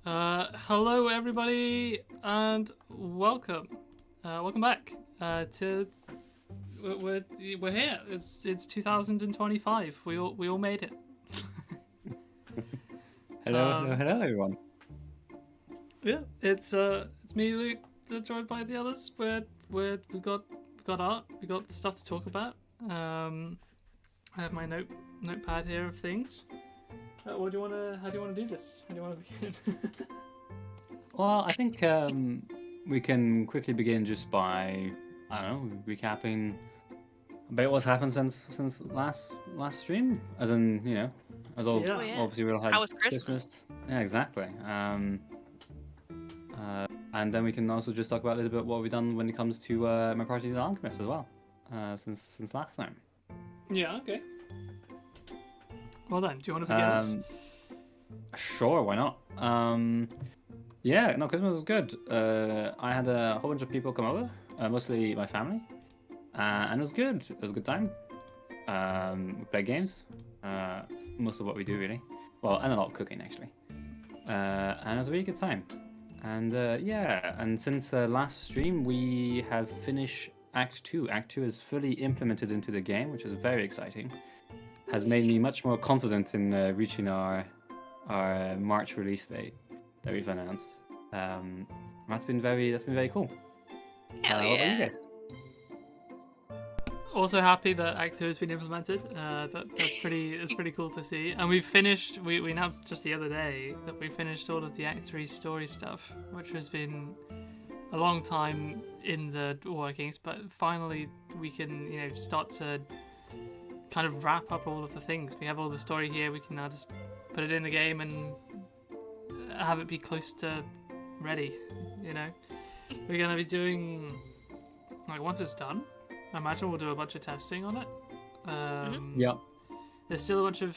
Hello everybody, and welcome. Welcome back. To we're here. It's 2025. We all made it. Hello, everyone. Yeah, it's me, Luke, joined by the others. We got art. We got stuff to talk about. I have my notepad here of things. How do you wanna do this? How do you wanna begin? Well, I think we can quickly begin just by, I don't know, recapping about what's happened since last stream. As in, as all Yeah. Oh, yeah. obviously we all had How was Christmas? Yeah, exactly. And then we can also just talk about a little bit what we've done when it comes to my party as alchemist as well, since last time. Yeah. Okay. Well then, do you want to begin? Sure, why not? Yeah, no, Christmas was good. I had a whole bunch of people come over, mostly my family, and it was good. It was a good time. We played games. It's most of what we do, really. Well, and a lot of cooking, actually. And it was a really good time. And yeah, and since last stream, we have finished Act 2. Act 2 is fully implemented into the game, which is very exciting. Has made me much more confident in reaching our March release date that we've announced. That's been very cool. Hell What about you yeah. guys? Also happy that Act 2 has been implemented. It's pretty cool to see. And we finished. We announced just the other day that we finished all of the Act 3 story stuff, which has been a long time in the workings. But finally, we can start to kind of wrap up all of the things. We have all the story here. We can now just put it in the game and have it be close to ready. We're gonna be doing, like, once it's done, I imagine we'll do a bunch of testing on it. Yeah. There's still a bunch of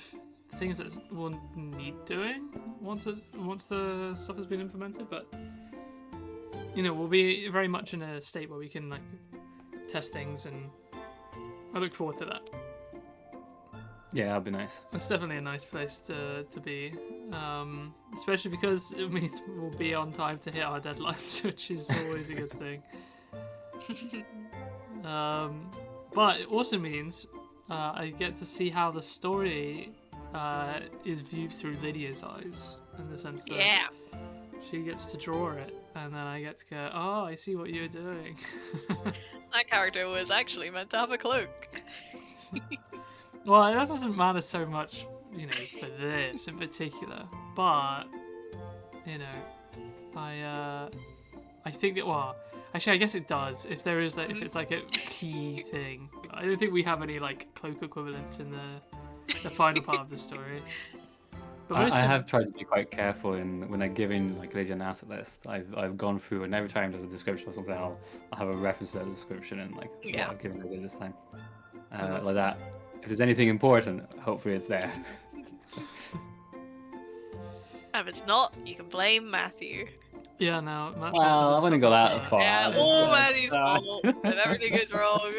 things that will need doing once the stuff has been implemented, but we'll be very much in a state where we can test things, and I look forward to that. Yeah, that'd be nice. It's definitely a nice place to be, especially because it means we'll be on time to hit our deadlines, which is always a good thing. But it also means I get to see how the story is viewed through Lydia's eyes, in the sense that she gets to draw it, and then I get to go, oh, I see what you're doing. That character was actually meant to have a cloak. Well, that doesn't matter so much, for this in particular. But, I think that, well, actually, I guess it does. If there is, if it's like a key thing. I don't think we have any cloak equivalents in the final part of the story. But I have tried to be quite careful when I'm giving Lydia an asset list. I've gone through, and every time there's a description or something, I'll have a reference to that description and what I've given Lydia this time. Like that. If there's anything important, hopefully it's there. If it's not, you can blame Matthew. Yeah, no. Well, I wouldn't go that far. Yeah, all Matthew's fault. If everything goes wrong.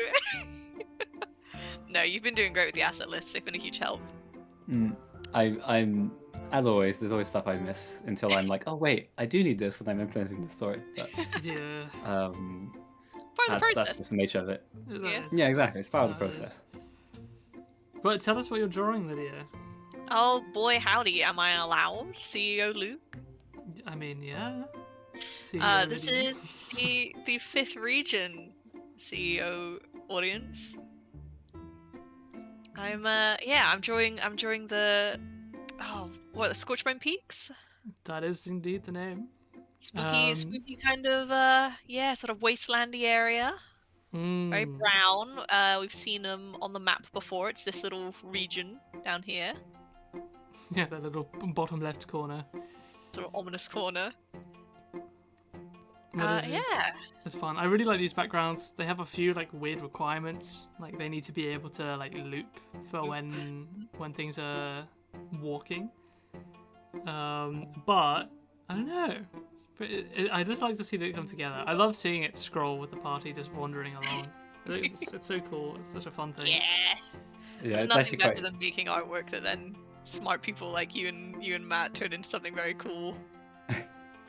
No, you've been doing great with the asset list. They've been a huge help. I'm as always. There's always stuff I miss until I'm like, oh wait, I do need this when I'm implementing the story. But, yeah. Part of the process. That's just the nature of it. Yeah. Yeah, exactly. It's part of the process. But tell us what you're drawing, Lydia. Oh boy, howdy. Am I allowed, CEO Luke? I mean, yeah. This is the 5th region CEO audience. I'm drawing the the Scorchbone Peaks? That is indeed the name. Spooky kind of sort of wastelandy area. Very Mm. brown. We've seen them on the map before. It's this little region down here. Yeah, that little bottom left corner. Sort of ominous corner. But it's fun. I really like these backgrounds. They have a few weird requirements. They need to be able to loop for when things are walking. But I don't know. But I just like to see that come together. I love seeing it scroll with the party just wandering along. It's so cool. It's such a fun thing. Yeah. Yeah, There's it's nothing actually better quite. than making artwork that then smart people like you and Matt turn into something very cool.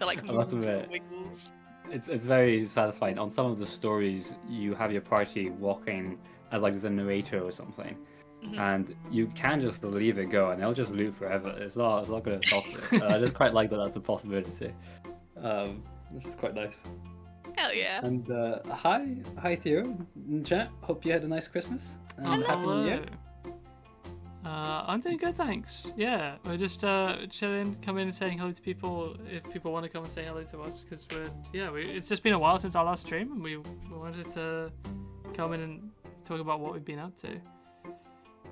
The like I must moves and admit, wiggles. it's very satisfying. On some of the stories, you have your party walking as like there's a narrator or something, Mhm. and you can just leave it go, and they'll just loop forever. It's not going to stop it. I just quite like that that's a possibility. Which is quite nice. Hell yeah. And hi Theo in chat. Hope you had a nice Christmas and Happy New Year. I'm doing good, thanks. Yeah, we're just chilling, coming and saying hello to people if people want to come and say hello to us, because it's just been a while since our last stream, and we wanted to come in and talk about what we've been up to,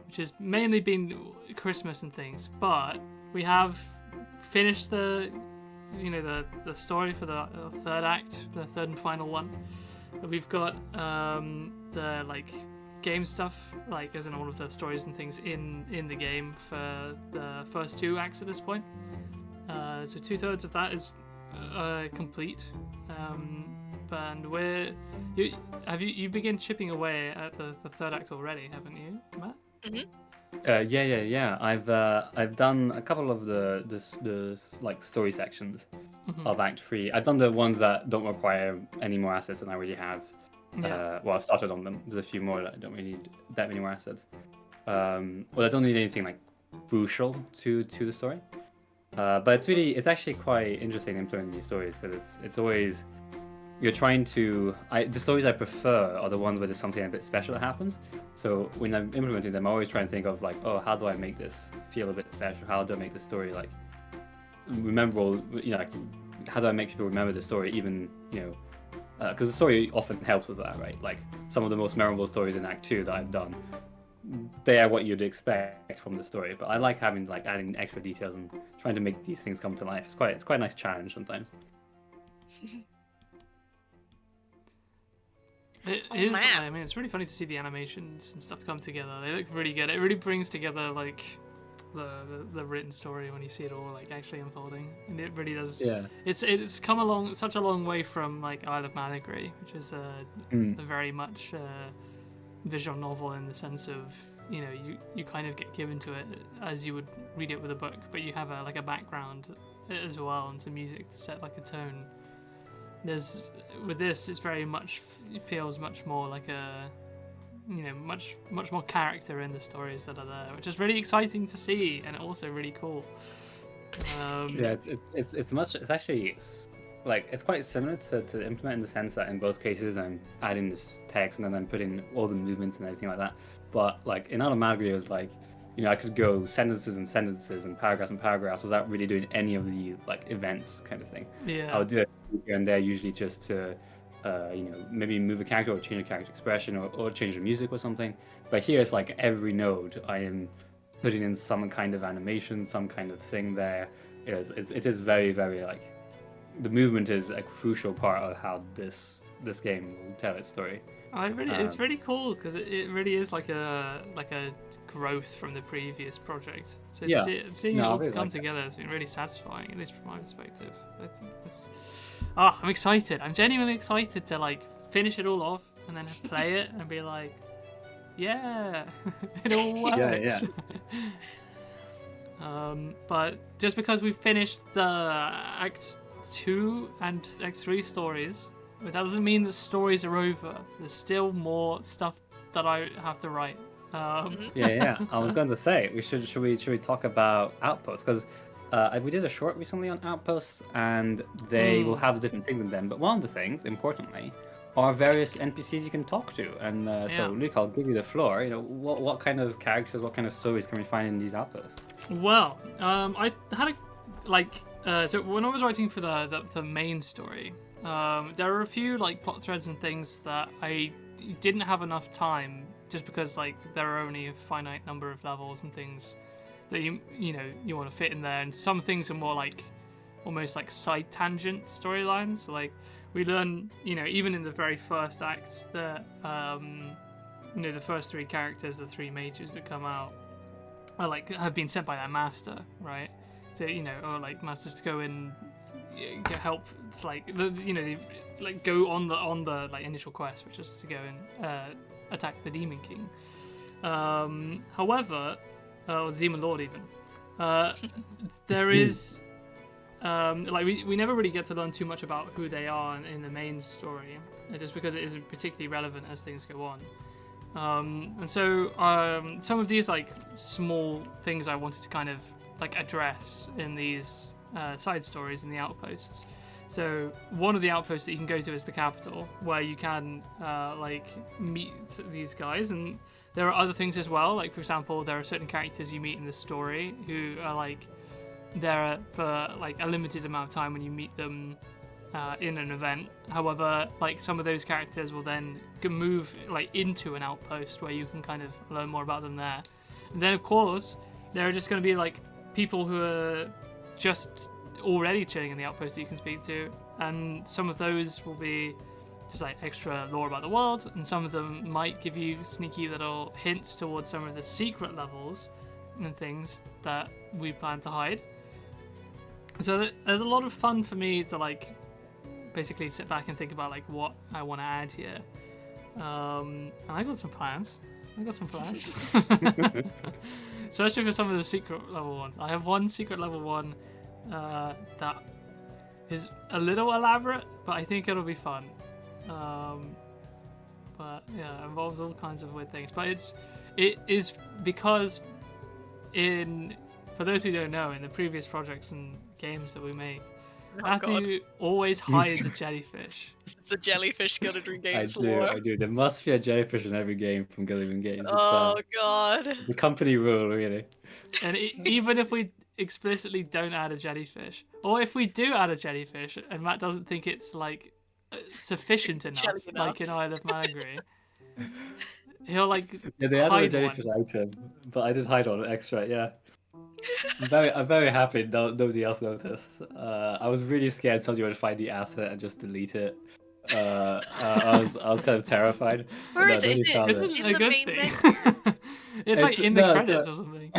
which has mainly been Christmas and things. But we have finished the story for the third act, the third and final one. We've got the like game stuff, like as in all of the stories and things in the game for the first two acts at this point. So 2/3 of that is complete. And you begin chipping away at the third act already, haven't you, Matt? Mm-hmm. Yeah. I've done a couple of the like story sections of Act 3. I've done the ones that don't require any more assets than I already have. Yeah. Well, I've started on them. There's a few more that don't really need that many more assets. Well, I don't need anything like crucial to the story. But it's actually quite interesting implementing these stories, because it's always you're trying to. The stories I prefer are the ones where there's something a bit special that happens. So when I'm implementing them, I always try and think of like, oh, how do I make this feel a bit special? How do I make the story like memorable? Like, how do I make people remember the story, even because the story often helps with that, right? Like some of the most memorable stories in Act 2 that I've done, they are what you'd expect from the story. But I like adding extra details and trying to make these things come to life. It's quite a nice challenge sometimes. It is. I mean, it's really funny to see the animations and stuff come together. They look really good. It really brings together like the written story when you see it all like actually unfolding, and it really does. Yeah. It's come along such a long way from like Isle of Malagry, which is a very much visual novel in the sense of you kind of get given to it as you would read it with a book, but you have a background as well and some music to set like a tone. With this, it's very much, it feels much more like a much more character in the stories that are there, which is really exciting to see and also really cool. Yeah, it's actually like it's quite similar to implement in the sense that in both cases I'm adding this text and then I'm putting all the movements and everything like that. But like in Automatically, it was like I could go sentences and sentences and paragraphs without really doing any of the like events kind of thing. Yeah. I would do it here and there, usually just to maybe move a character or change a character expression or change the music or something. But here it's like every node I am putting in some kind of animation, some kind of thing there. It is very, very like the movement is a crucial part of how this game will tell its story. It's really cool because it really is like a growth from the previous project. So seeing it all come together has been really satisfying, at least from my perspective. I think I'm excited. I'm genuinely excited to like finish it all off and then play it and be like, yeah, it all works. But just because we finished the Act 2 and Act 3 stories, that doesn't mean the stories are over. There's still more stuff that I have to write. Yeah. I was going to say should we talk about Outposts, because we did a short recently on Outposts, and they will have different things in them. But one of the things, importantly, are various NPCs you can talk to. And so, Luke, I'll give you the floor. What kind of characters, what kind of stories can we find in these Outposts? Well, I had so when I was writing for the main story, there are a few like plot threads and things that I didn't have enough time, just because like there are only a finite number of levels and things that you want to fit in there, and some things are more like almost like side tangent storylines. Like we learn, even in the very first act that the first three characters, the three mages that come out, are have been sent by their master, right? To or like masters to go and get help. It's like go on the like initial quest, which is to go and attack the Demon King. However, or the Demon Lord even. There is like we never really get to learn too much about who they are in the main story, just because it isn't particularly relevant as things go on. And so some of these like small things I wanted to kind of like address in these side stories in the outposts. So one of the outposts that you can go to is the capital, where you can like meet these guys, and there are other things as well. Like for example, there are certain characters you meet in the story who are like there for like a limited amount of time when you meet them in an event. However, like some of those characters will then move like into an outpost where you can kind of learn more about them there. And then of course there are just going to be like people who are just already chilling in the outpost that you can speak to, and some of those will be just like extra lore about the world, and some of them might give you sneaky little hints towards some of the secret levels and things that we plan to hide. So there's a lot of fun for me to like basically sit back and think about like what I want to add here. And I got some plans. Especially for some of the secret level ones. I have one secret level one that is a little elaborate, but I think it'll be fun. But yeah, it involves all kinds of weird things. But it is because for those who don't know, in the previous projects and games that we make, Matthew always hides a jellyfish. It's the jellyfish Gilligan Games I lore. do. There must be a jellyfish in every game from Gilligan Games. Oh god. The company rule, really. And even if we explicitly don't add a jellyfish, or if we do add a jellyfish and Matt doesn't think it's like sufficient enough, Jelly enough. like in Isle of Malagry, he'll like Yeah, they added a hide jellyfish one. item, but I did hide on it extra. Yeah, I'm very happy. Nobody else noticed. I was really scared somebody would find the asset and just delete it. I was kind of terrified. Where but is no, it? nobody Is it- found Isn't in it a the good main thing? It's like in the no, credits so- or something.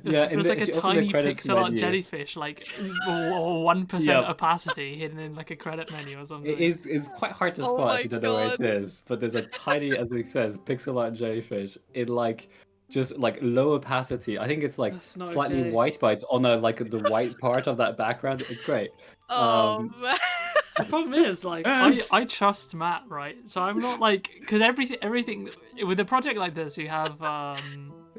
Yeah, There's like a if you open the tiny credits pixel art menu- jellyfish, like 1% Yep. opacity hidden in like a credit menu or something. It's quite hard to Oh spot my if you don't know where it God. is. But there's a tiny, as it says, pixel art jellyfish in like just like low opacity. I think it's like That's not slightly okay. white, but it's on the white part of that background. It's great. Oh man. The problem is, like, I trust Matt, right? So I'm not like, because everything with a project like this, you have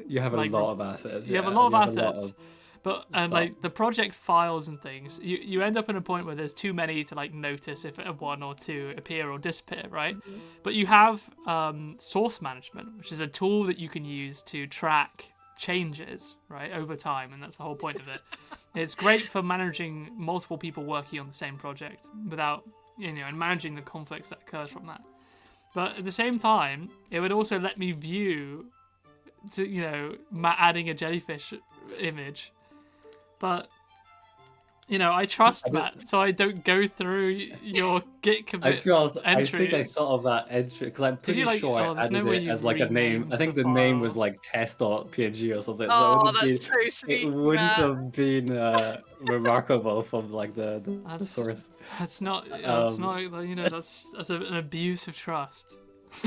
You have a like, lot of assets. you have a yeah, lot of you have a lot assets, of but stuff. like the project files and things, you end up in a point where there's too many to like notice if one or two appear or disappear, right? But you have source management, which is a tool that you can use to track changes, right, over time, and that's the whole point of it. It's great for managing multiple people working on the same project without, and managing the conflicts that occurs from that. But at the same time, it would also let me view, adding a jellyfish image. But I trust Matt, so I don't go through your Git commit I think I entries. thought of that entry because I'm pretty sure I there's no added way it you as like a name. renamed I think the the name was file? like test.png or something. So Oh, it wouldn't that's so be, sweet. it wouldn't Matt. have been remarkable from like the That's source. That's not. That's Um, not. That's an abuse of trust.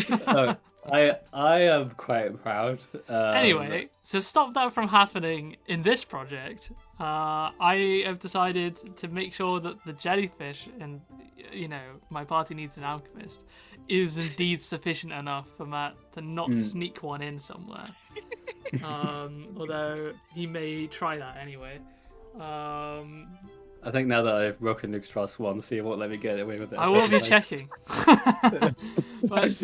No, I am quite proud. Anyway, to stop that from happening in this project, I have decided to make sure that the jellyfish and my party needs an alchemist is indeed sufficient enough for Matt to not sneak one in somewhere. Although he may try that anyway. I think now that I've broken Nick's trust once, he won't let me get away with it. I will be Like- checking. but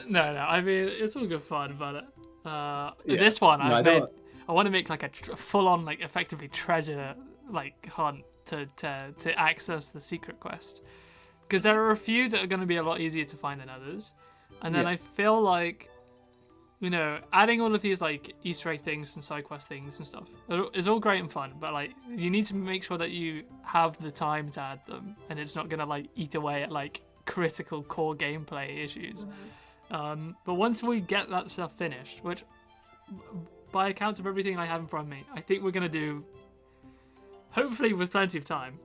no. I mean, it's all good fun, but Yeah. this one No, I want to make like a full-on, like, effectively treasure like hunt to access the secret quest, because there are a few that are going to be a lot easier to find than others, and then Yeah. I feel like adding all of these like Easter egg things and side quest things and stuff is all great and fun, but like you need to make sure that you have the time to add them, and it's not gonna like eat away at like critical core gameplay issues. But once we get that stuff finished, which by accounts of everything I have in front of me, I think we're gonna do, hopefully with plenty of time.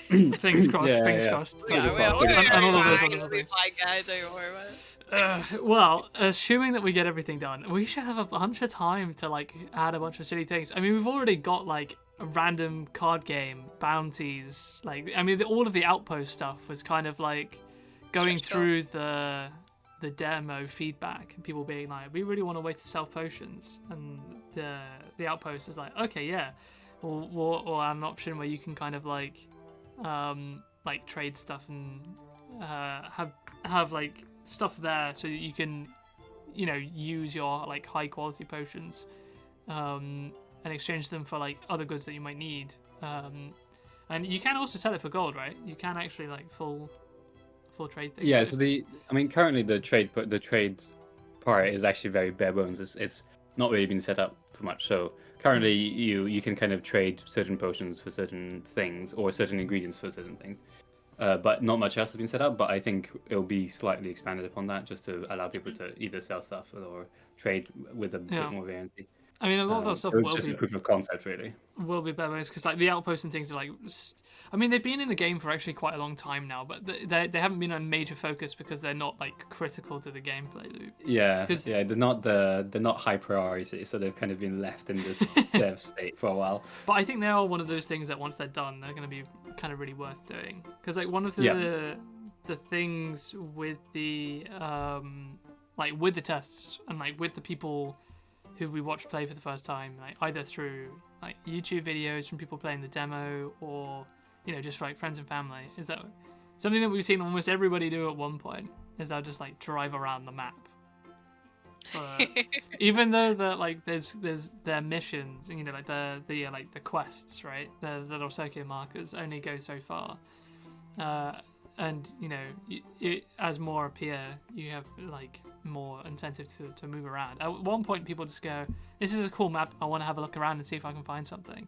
Fingers crossed. Yeah, fingers yeah. crossed. Yeah, And all of those fine, other it'll be things. fine, guys. Don't worry about it. Well, assuming that we get everything done, we should have a bunch of time to like add a bunch of silly things. I mean, we've already got like a random card game, bounties. Like, I mean, all of the outpost stuff was kind of like going Stretched out. through the demo feedback and people being like, we really want a way to sell potions, and the outpost is like, okay, yeah, or an option where you can kind of like trade stuff and have like stuff there so that you can, you know, use your like high quality potions and exchange them for like other goods that you might need. And you can also sell it for gold, right? You can actually like full trade things. Yeah, so currently the trade part is actually very bare bones. It's not really been set up for much. So currently you can kind of trade certain potions for certain things or certain ingredients for certain things. But not much else has been set up, but I think it'll be slightly expanded upon that just to allow people to either sell stuff or trade with a bit more variancy. I mean, a lot of that stuff So it's just a proof of concept, really. will be bare bones because like the outposts and things are like, I mean, they've been in the game for actually quite a long time now, but they haven't been a major focus because they're not like critical to the gameplay loop. Yeah, they're not high priority, so they've kind of been left in this dev state for a while. But I think they are one of those things that once they're done, they're going to be kind of really worth doing. Because like one of the things with the like with the tests and like with the people who we watch play for the first time, like either through like YouTube videos from people playing the demo or, you know, just like friends and family, is that something that we've seen almost everybody do at one point is they'll just like drive around the map. Even though like there's their missions, you know, like the quests, right? The little circular markers only go so far, and you know, as more appear, you have like more incentive to move around. At one point, people just go, "This is a cool map. I want to have a look around and see if I can find something,"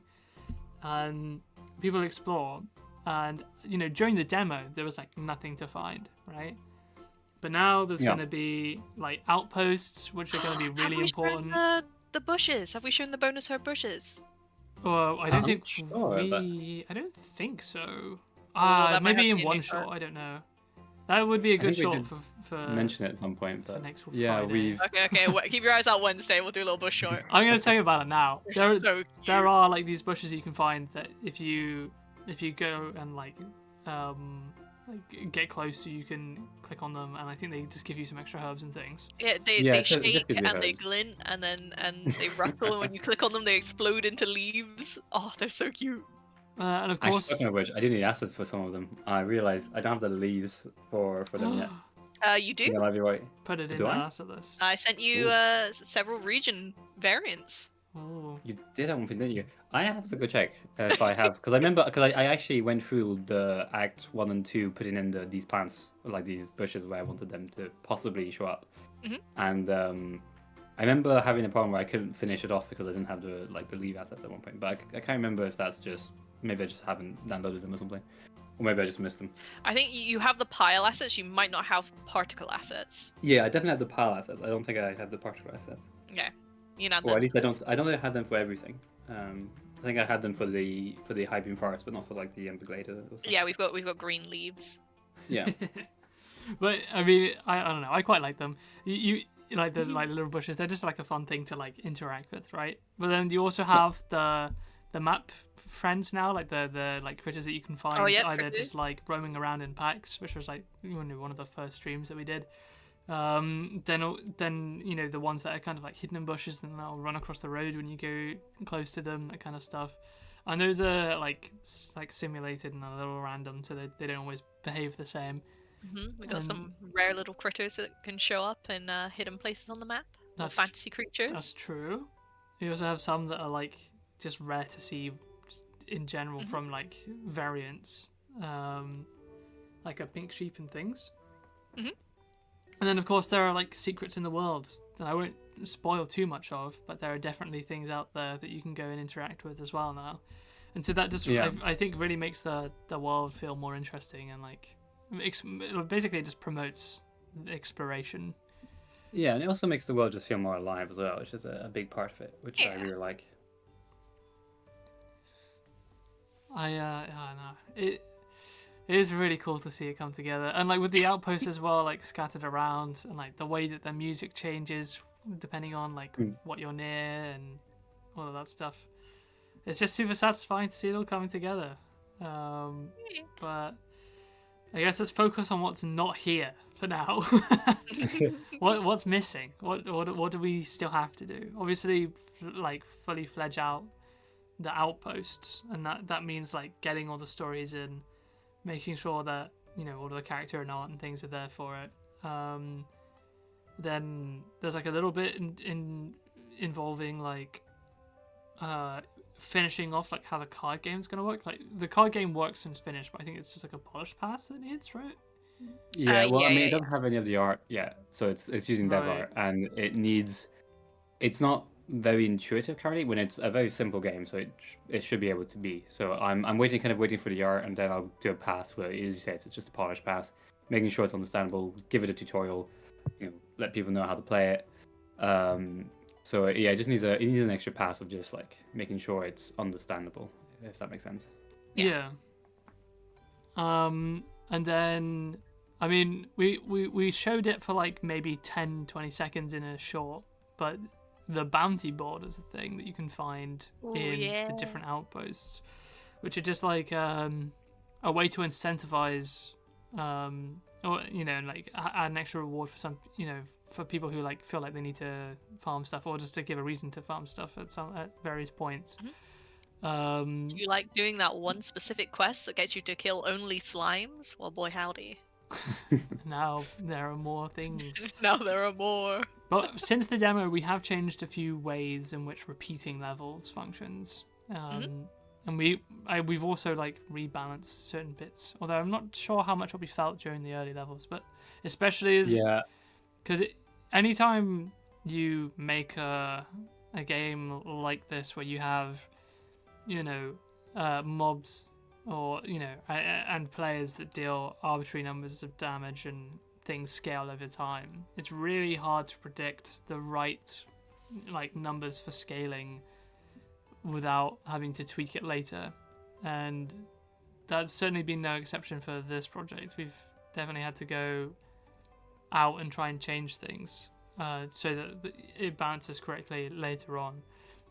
and people explore. And you know, during the demo, there was like nothing to find, right? But now there's going to be like outposts, which are going to be really important. Have we shown the bushes? Have we shown the bonus herb bushes? Well, I don't think sure, I don't think so. have Maybe in to be one an shot. I don't know. That would be a good shot for mention it at some point, but next yeah, Friday. we've Okay. Keep your eyes out Wednesday. We'll do a little bush short. I'm going to tell you about it now. They're so cute. There are like these bushes you can find that if you go and like get closer, you can click on them, and I think they just give you some extra herbs and things. Yeah, they shake and they glint and they rattle, and when you click on them, they explode into leaves. Oh, they're so cute. And of actually, course, speaking of which, I do need assets for some of them. I realized I don't have the leaves for them yet. You do? Yeah, Livy White. put it in Do the I? asset list. I sent you several region variants. Oh. You did have one thing, didn't you? I have to go check if I have, because I remember, I actually went through the Act 1 and 2 putting in these plants, like these bushes where I wanted them to possibly show up. Mhm. And I remember having a problem where I couldn't finish it off because I didn't have the leave assets at one point. But I can't remember if that's just, maybe I just haven't downloaded them or something. Or maybe I just missed them. I think you have the pile assets, you might not have particle assets. Yeah, I definitely have the pile assets. I don't think I have the particle assets. Okay. You know Or them. at least I don't think I have them for everything. I think I had them for the High Beam Forest, but not for like the Everglade. Yeah, we've got green leaves. Yeah. But I mean, I don't know. I quite like them. You like the little bushes. They're just like a fun thing to like interact with, right? But then you also have the map friends now, like the like critters that you can find either critters. just like roaming around in packs, which was like one of the first streams that we did. Then you know the ones that are kind of like hidden in bushes and they'll run across the road when you go close to them, that kind of stuff. And those are like simulated and a little random, so they don't always behave the same. We got some rare little critters that can show up in hidden places on the map. That's Fantasy creatures. That's true. You also have some that are like just rare to see in general from like variants, like a pink sheep and things. And then of course there are like secrets in the world that I won't spoil too much of, but there are definitely things out there that you can go and interact with as well now. And so that just I think really makes the world feel more interesting and like basically it just promotes exploration. Yeah, and it also makes the world just feel more alive as well, which is a big part of it, which I really like. I know it is really cool to see it come together, and like with the outposts as well, like scattered around, and like the way that the music changes depending on like what you're near and all of that stuff. it's just super satisfying to see it all coming together. But I guess let's focus on what's not here for now. What's missing? What do we still have to do? Obviously, like fully fledge out the outposts, and that means like getting all the stories in, making sure that all of the character and art and things are there for it. Then there's like a little bit involving like finishing off like how the card game's gonna work. Like the card game works and it's finished, but I think it's just like a polish pass it needs, right? Yeah, well, yeah, I mean, yeah, it doesn't have any of the art yet, so it's using dev Right. art, and it's not very intuitive currently when it's a very simple game, so it should be able to be. So I'm waiting for the art, and then I'll do a pass where, as you say, it's just a polished pass, making sure it's understandable, give it a tutorial, let people know how to play it. So yeah, it needs an extra pass of just like making sure it's understandable, if that makes sense. Yeah. And then I mean we showed it for like maybe 10-20 seconds in a short, but the bounty board is a thing that you can find in the different outposts, which are just like a way to incentivize or like add an extra reward for some for people who like feel like they need to farm stuff, or just to give a reason to farm stuff at various points. Do you like doing that one specific quest that gets you to kill only slimes? Well, boy howdy. Now there are more things. Now there are more. But since the demo, we have changed a few ways in which repeating levels functions. And we've also like rebalanced certain bits. Although I'm not sure how much will be felt during the early levels, but especially because anytime you make a game like this where you have mobs or and players that deal arbitrary numbers of damage and things scale over time, it's really hard to predict the right like numbers for scaling without having to tweak it later. And that's certainly been no exception for this project. We've definitely had to go out and try and change things so that it balances correctly later on.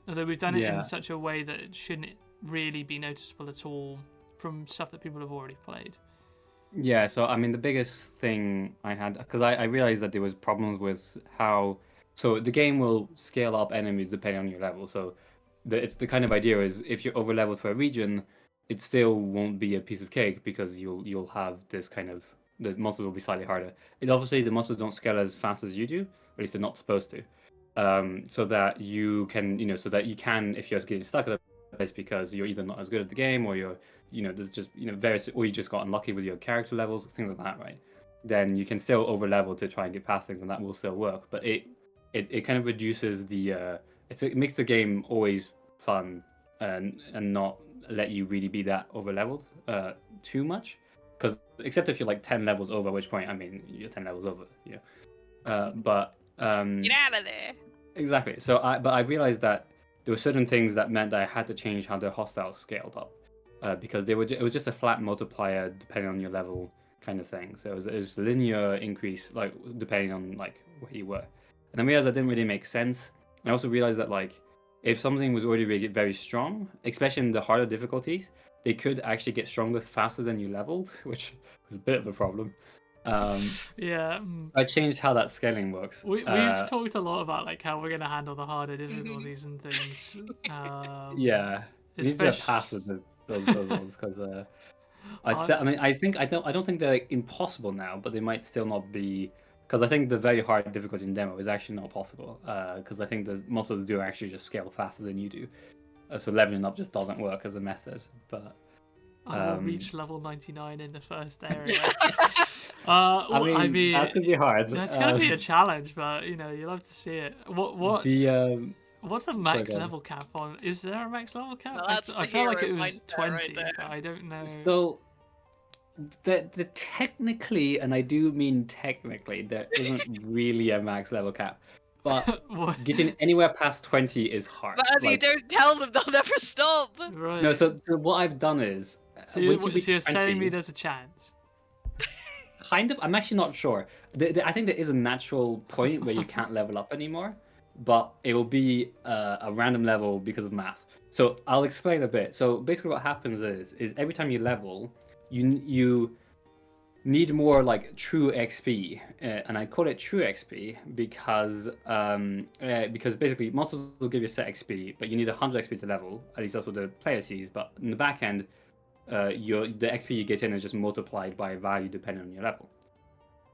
Although we've done it in such a way that it shouldn't really be noticeable at all from stuff that people have already played. Yeah, so I mean the biggest thing I had, because I realized that there was problems with how, so the game will scale up enemies depending on your level. So it's the kind of idea is if you're over leveled for a region, it still won't be a piece of cake because you'll have this kind of, the monsters will be slightly harder. It obviously the monsters don't scale as fast as you do, at least they're not supposed to. So that you can, if you're getting stuck at a place because you're either not as good at the game or you're, there's just, various, or you just got unlucky with your character levels, things like that, right? Then you can still over level to try and get past things, and that will still work. But it kind of reduces the, it makes the game always fun and not let you really be that over leveled too much. Because except if you're like 10 levels over, at which point, I mean, you're 10 levels over, but get out of there. Exactly. So I realized that there were certain things that meant that I had to change how the hostiles scaled up, because it was just a flat multiplier depending on your level kind of thing. So it was linear increase, like depending on like where you were. And I realized that didn't really make sense. I also realized that like if something was already really very strong, especially in the harder difficulties, they could actually get stronger faster than you leveled, which was a bit of a problem. I changed how that scaling works. We've talked a lot about like how we're gonna handle the harder difficulties and things. Yeah, you need to have pass with those ones because I don't think they're like, impossible now, but they might still not be, because I think the very hard difficulty in demo is actually not possible because I think most of the do actually just scale faster than you do, so leveling up just doesn't work as a method. But I will reach level 99 in the first area. I mean, that's gonna be hard. That's gonna be a challenge, but you love to see it. What's the max level cap on? Is there a max level cap? Well, I feel like it was 20, but I don't know. So, the technically, and I do mean technically, there isn't really a max level cap. But getting anywhere past 20 is hard. But you don't tell them, they'll never stop. Right. No, so what I've done is... So you're telling me there's a chance? Kind of. I'm actually not sure. I think there is a natural point where you can't level up anymore, but it will be a random level because of math. So I'll explain a bit. So basically, what happens is every time you level, you need more like true XP, and I call it true XP because basically monsters will give you set XP, but you need 100 XP to level. At least that's what the player sees. But in the back end, the XP you get in is just multiplied by a value depending on your level.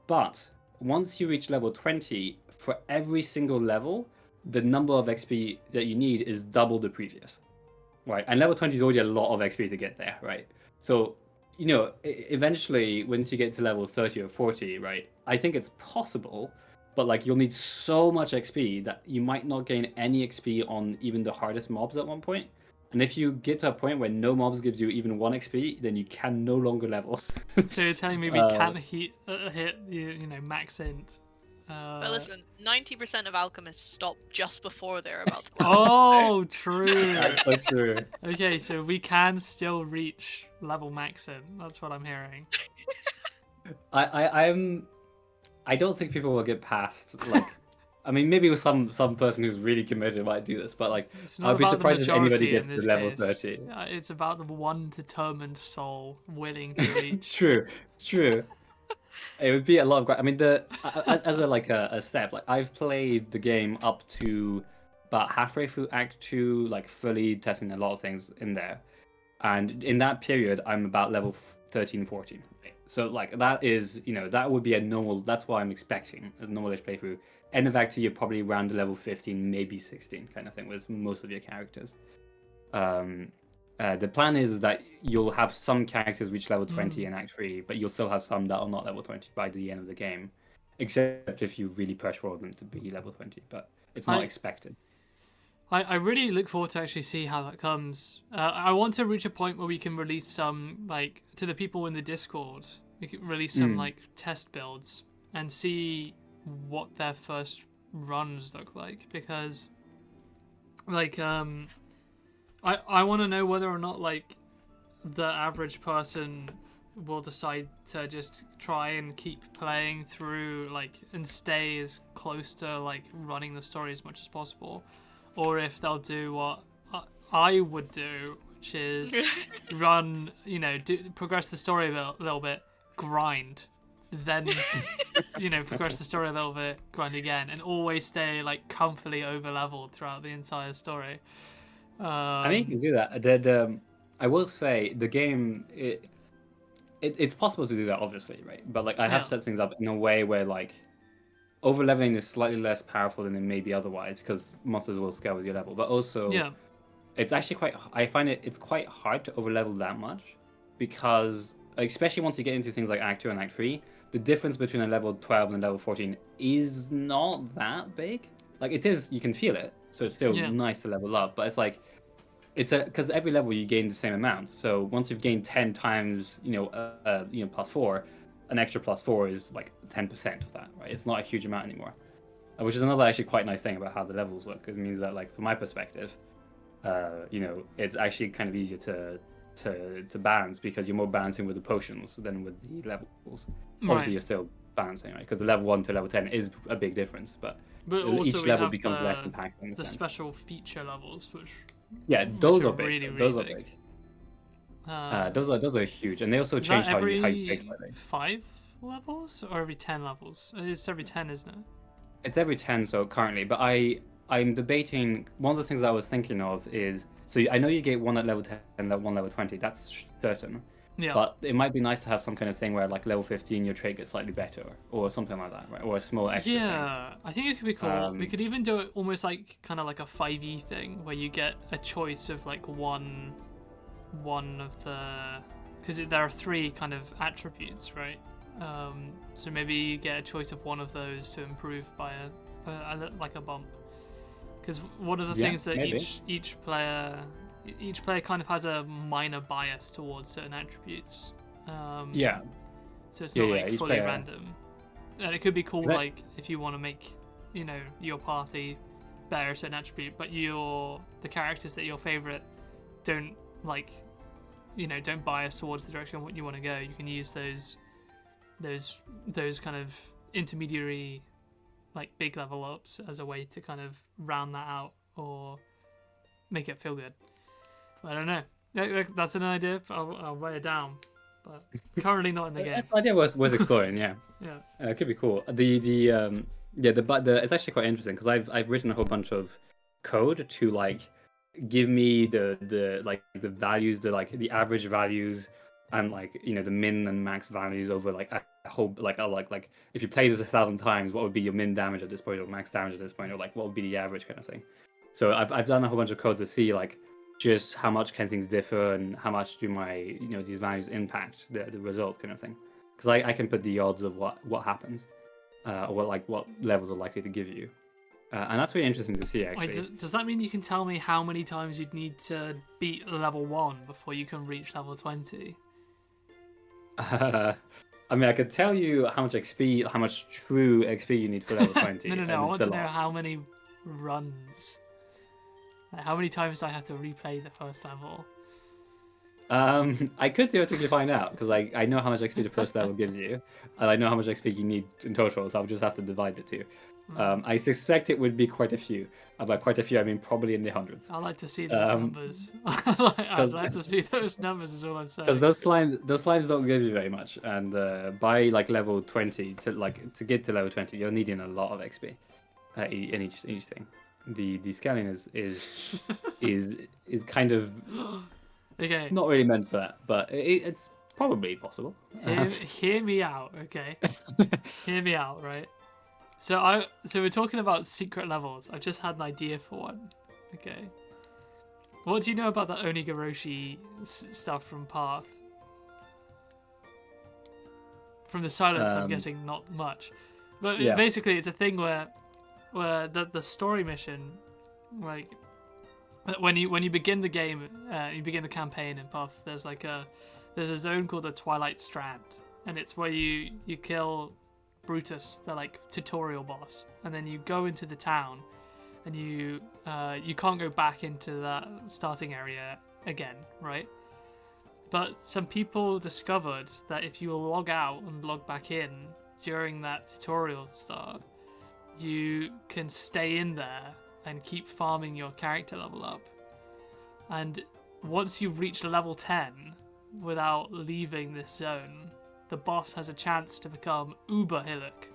But once you reach level 20, for every single level, the number of XP that you need is double the previous. Right, and level 20 is already a lot of XP to get there, right? So, eventually, once you get to level 30 or 40, right, I think it's possible, but like you'll need so much XP that you might not gain any XP on even the hardest mobs at one point. And if you get to a point where no mobs gives you even 1 XP, then you can no longer level. So you're telling me we can't hit max int? But listen, 90% of alchemists stop just before they're about to. Oh, true. That's so true. Okay, so we can still reach level max int. That's what I'm hearing. I don't think people will get past like. I mean, maybe with some person who's really committed might do this, but like, It's not I'd be about surprised the if anybody majority gets in to this level case. 30. It's about the one determined soul willing to reach. True. It would be a lot of. I mean, as a step, like I've played the game up to about halfway through Act 2, like fully testing a lot of things in there, and in that period, I'm about level 13, 14. Right? So like that is, that would be a normal. That's what I'm expecting a normal-ish playthrough. End of Act 2, you're probably around level 15, maybe 16, kind of thing with most of your characters. The plan is that you'll have some characters reach level 20 in Act 3, but you'll still have some that are not level 20 by the end of the game, except if you really push for them to be level 20, but it's not expected. I really look forward to actually see how that comes. I want to reach a point where we can release some, like, to the people in the Discord, we can release some, like, test builds and see what their first runs look like, because, like, I want to know whether or not, like, the average person will decide to just try and keep playing through, like, and stay as close to, like, running the story as much as possible, or if they'll do what I would do, which is run, progress the story a little bit, grind, then, progress the story a little bit, grind again, and always stay, like, comfortably over-leveled throughout the entire story. I mean, you can do that. I will say the game, it's possible to do that, obviously, right? But like, I have set things up in a way where like, over leveling is slightly less powerful than it may be otherwise, because monsters will scale with your level. But also, it's actually I find it's quite hard to over level that much, because especially once you get into things like Act 2 and Act 3, the difference between a level 12 and a level 14 is not that big. Like it is, you can feel it, so it's still nice to level up. But it's like, because every level you gain the same amount. So once you've gained 10 times, plus 4, an extra plus 4 is like 10% of that, right? It's not a huge amount anymore, which is another actually quite nice thing about how the levels work. It means that, like, from my perspective, it's actually kind of easier to balance, because you're more balancing with the potions than with the levels. Obviously, you're still balancing, right? Because the level 1 to level 10 is a big difference, but also each level becomes less impactful in a sense. Special feature levels, which those are big. Really, those really are big. Those are huge, and they also change how you play slightly. 5 levels or every 10 levels? It's every 10, isn't it? It's every 10, so currently, but I'm debating. One of the things that I was thinking of is, so I know you get one at level 10 and one level 20. That's certain. Yeah. But it might be nice to have some kind of thing where, like, level 15, your trait gets slightly better, or something like that, right? Or a small extra thing. I think it could be cool. We could even do it almost like kind of like a 5e thing, where you get a choice of like one of the, because there are 3 kind of attributes, right? So maybe you get a choice of one of those to improve by a bump. Because one of the things that each player kind of has a minor bias towards certain attributes. So it's not like fully random. And it could be cool, like, if you want to make, your party better a certain attribute, but the characters that your favorite don't, like, don't bias towards the direction you want to go. You can use those kind of intermediary, like, big level ups as a way to kind of round that out or make it feel good. I don't know. That's an idea. I'll write it down. But currently not in the game. That's an idea worth exploring. Yeah. Yeah. It could be cool. It's actually quite interesting because I've written a whole bunch of code to like give me the values, the average values, and the min and max values over like a whole like if you play this 1,000 times, what would be your min damage at this point or max damage at this point, or like what would be the average kind of thing. So I've done a whole bunch of code to see like just how much can things differ and how much do my these values impact the result kind of thing. Because I can put the odds of what happens, or what levels are likely to give you, and that's really interesting to see actually. Wait, does that mean you can tell me how many times you'd need to beat level 1 before you can reach level 20? I mean, I could tell you how much true XP you need for level 20. No. I want to know how many runs. Like, how many times do I have to replay the first level? I could theoretically find out because I know how much XP the first level gives you, and I know how much XP you need in total. So I'll just have to divide the two. I suspect it would be quite a few. By quite a few, I mean probably in the hundreds. I like to see those numbers. I'd like to see those numbers. Is all I'm saying. Because those slimes don't give you very much, and by like level 20 to get to level 20, you're needing a lot of XP in each thing. The scaling is kind of okay. Not really meant for that, but it's probably possible. Hear me out, okay? Hear me out, right? So we're talking about secret levels. I just had an idea for one. Okay. What do you know about the Onigoroshi stuff from Path? From the silence, I'm guessing not much. But yeah. Basically, it's a thing where the story mission, like when you begin the game, you begin the campaign in Path. There's a zone called the Twilight Strand, and it's where you kill Brutus, the like tutorial boss, and then you go into the town, and you can't go back into that starting area again, right? But some people discovered that if you log out and log back in during that tutorial start, you can stay in there and keep farming your character level up. And once you've reached level 10 without leaving this zone, the boss has a chance to become Uberhillik.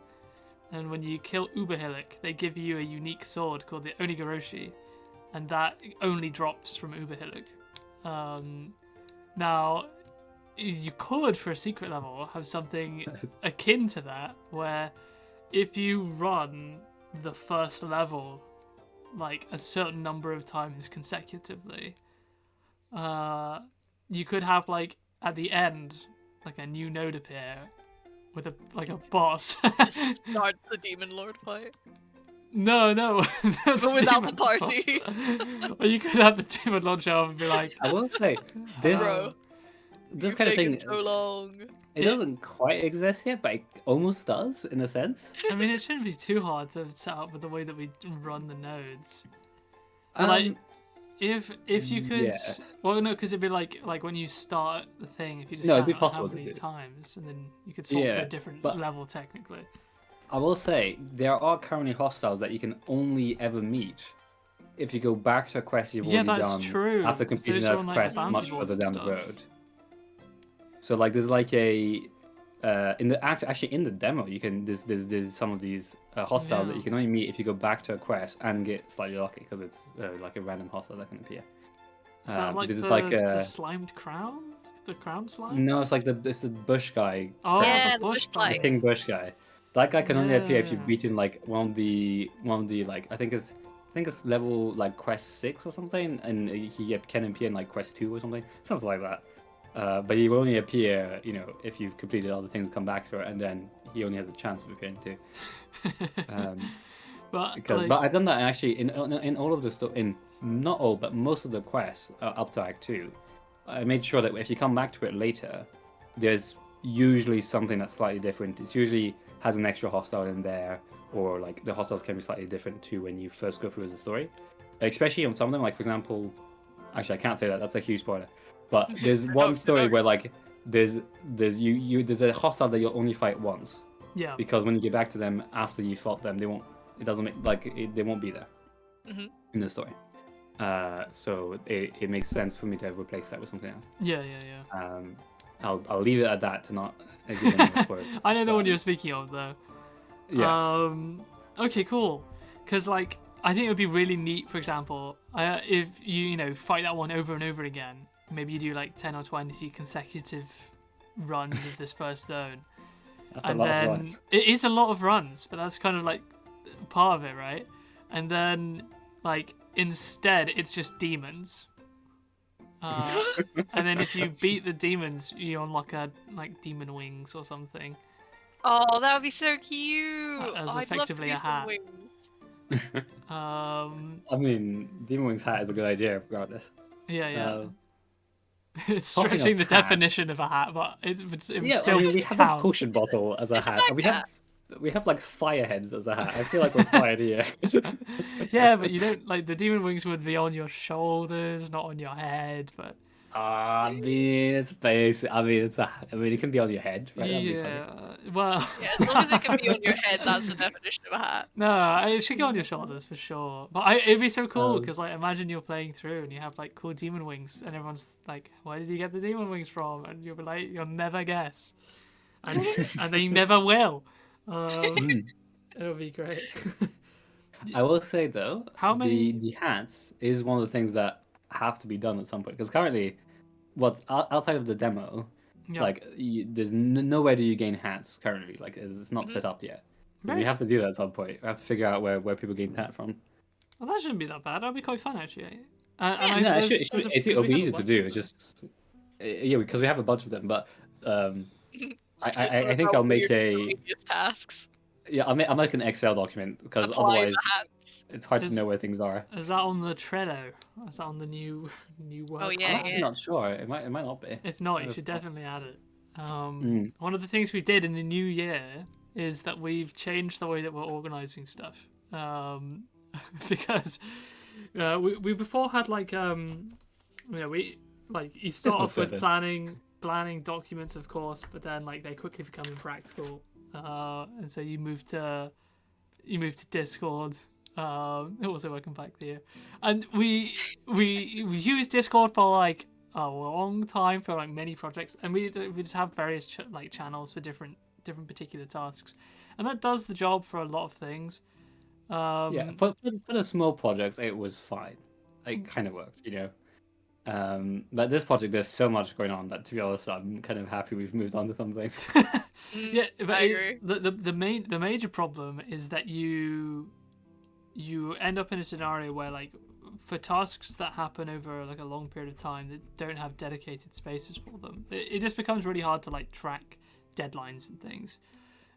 And when you kill Uberhillik, they give you a unique sword called the Onigoroshi, and that only drops from Uberhillik. Now, you could, for a secret level, have something akin to that, where if you run the first level like a certain number of times consecutively, you could have like at the end like a new node appear with a boss. Just starts the Demon Lord fight. No. But without the party. Or you could have the Demon Lord show up and be like, I will say this You've kind of taken thing so long. It doesn't quite exist yet, but it almost does in a sense. I mean, it shouldn't be too hard to set up with the way that we run the nodes. But like, if you could, yeah. Well, no, because it'd be like when you start the thing, if you just it'd be count possible how many to do. times, and then you could swap to a different level technically. I will say there are currently hostiles that you can only ever meet if you go back to a quest you've already done true. after completing a quest much further down the road. So like there's like a in the demo you can there's some of these hostiles that you can only meet if you go back to a quest and get slightly lucky because it's like a random hostile that can appear. Is that like the slimed crown? The crown slime? No, it's like the bush guy. Oh, yeah, the bush guy. guy. The king bush guy. That guy can only appear if you've beaten like one of the like I think it's level like quest 6 or something, and he can appear in like quest 2 or something like that. But he will only appear, if you've completed all the things, come back to it, and then he only has a chance of appearing too. But I've done that actually in all of the stuff, in not all but most of the quests up to Act 2. I made sure that if you come back to it later, there's usually something that's slightly different. It usually has an extra hostile in there, or like the hostiles can be slightly different to when you first go through the story. Especially on some of them, like for example, actually I can't say that, that's a huge spoiler. But there's one story where like there's a hostile that you'll only fight once. Yeah. Because when you get back to them after you fought them, they won't be there in the story. So it makes sense for me to replace that with something else. Yeah, yeah, yeah. I'll leave it at that to not give any more spoilers. I know the one you're speaking of, though. Yeah. Okay, cool. Because like, I think it would be really neat. For example, if you know fight that one over and over again. Maybe you do like 10 or 20 consecutive runs of this first zone. That's And a lot then of runs. it is a lot of runs, but that's kind of like part of it, right? And then like instead it's just demons. And then if you beat the demons, you unlock a like demon wings or something. Oh, that would be so cute. As Oh, I'd love to effectively see a some hat. wings. I mean, Demon Wings hat is a good idea, regardless. Yeah, yeah. It's Talking stretching of the hat. definition of a hat, but it would Yeah, still I mean, we have count. a potion bottle as a It's a hat, and bag we have like fire heads as a hat. I feel like we're fired here. Yeah, but you don't like the demon wings would be on your shoulders, not on your head. But I mean, it's basic. I mean, it can be on your head, right? That'd be funny. yeah, well, Yeah, as long as it can be on your head, that's the definition of a hat. no, it should go on your shoulders for sure. But it'd be so cool Um, because like imagine you're playing through and you have like cool demon wings, and everyone's like, "Where did you get the demon wings from?" And you'll be like, "You'll never guess," and and they never will. It'll be great. I will say though, How many- the hats is one of the things that have to be done at some point because currently, what's outside of the demo, Yeah. like there's nowhere do you gain hats currently. Like it's not set up yet. Right. We have to do that at some point. We have to figure out where people gain hat from. Well, that shouldn't be that bad. That'd be quite fun actually. No, it'll be easy to do. It's just yeah, because we have a bunch of them. But It's just one I of think our I'll make weird a previous tasks. yeah I'll make an Excel document because Apply otherwise the hats. it's hard Is- to know where things are. Is that on the Trello? Is that on the new work? Oh, I'm yeah, actually not sure. It might not be. If not, you I've should thought- definitely add it. Mm. One of the things we did in the new year is that we've changed the way that we're organizing stuff. Because we before had like we like you start off with surface. planning documents, of course, but then like they quickly become impractical, and so you move to Discord. Also welcome back there, and we use Discord for like a long time for like many projects, and we just have various like channels for different particular tasks, and that does the job for a lot of things. Yeah, for the small projects, it was fine. It kind of worked, you know. But this project, there's so much going on that, to be honest, I'm kind of happy we've moved on to something. Yeah, but I agree. the major problem is that you end up in a scenario where like for tasks that happen over like a long period of time that don't have dedicated spaces for them, it just becomes really hard to like track deadlines and things.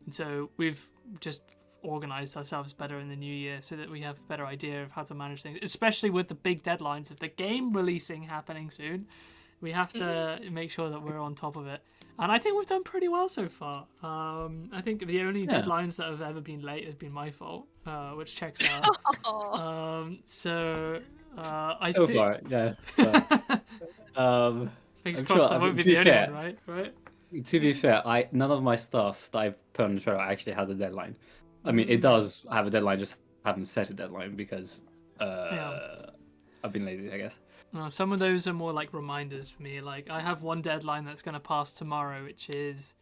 And so we've just organized ourselves better in the new year so that we have a better idea of how to manage things, especially with the big deadlines of the game releasing happening soon. We have to make sure that we're on top of it, and I think we've done pretty well so far. I think the only deadlines that have ever been late has been my fault, which checks out. I So think far, yes. But, fingers I'm crossed sure- I won't be to be the only fair- one, right? to be fair, none of my stuff that I've put on the show actually has a deadline. I mean, it does have a deadline, just haven't set a deadline because I've been lazy, I guess. Some of those are more like reminders for me. Like I have one deadline that's going to pass tomorrow, which is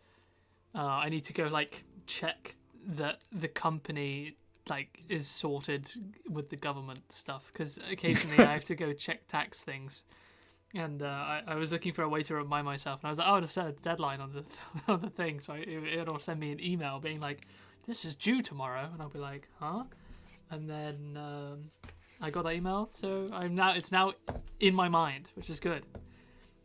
I need to go like check that the company like is sorted with the government stuff, because occasionally I have to go check tax things. And I was looking for a way to remind myself, and I was like, "Oh, to set a deadline on the on the thing." So it'll send me an email being like, "This is due tomorrow," and I'll be like, "Huh?" And then I got that email, so it's now in my mind, which is good,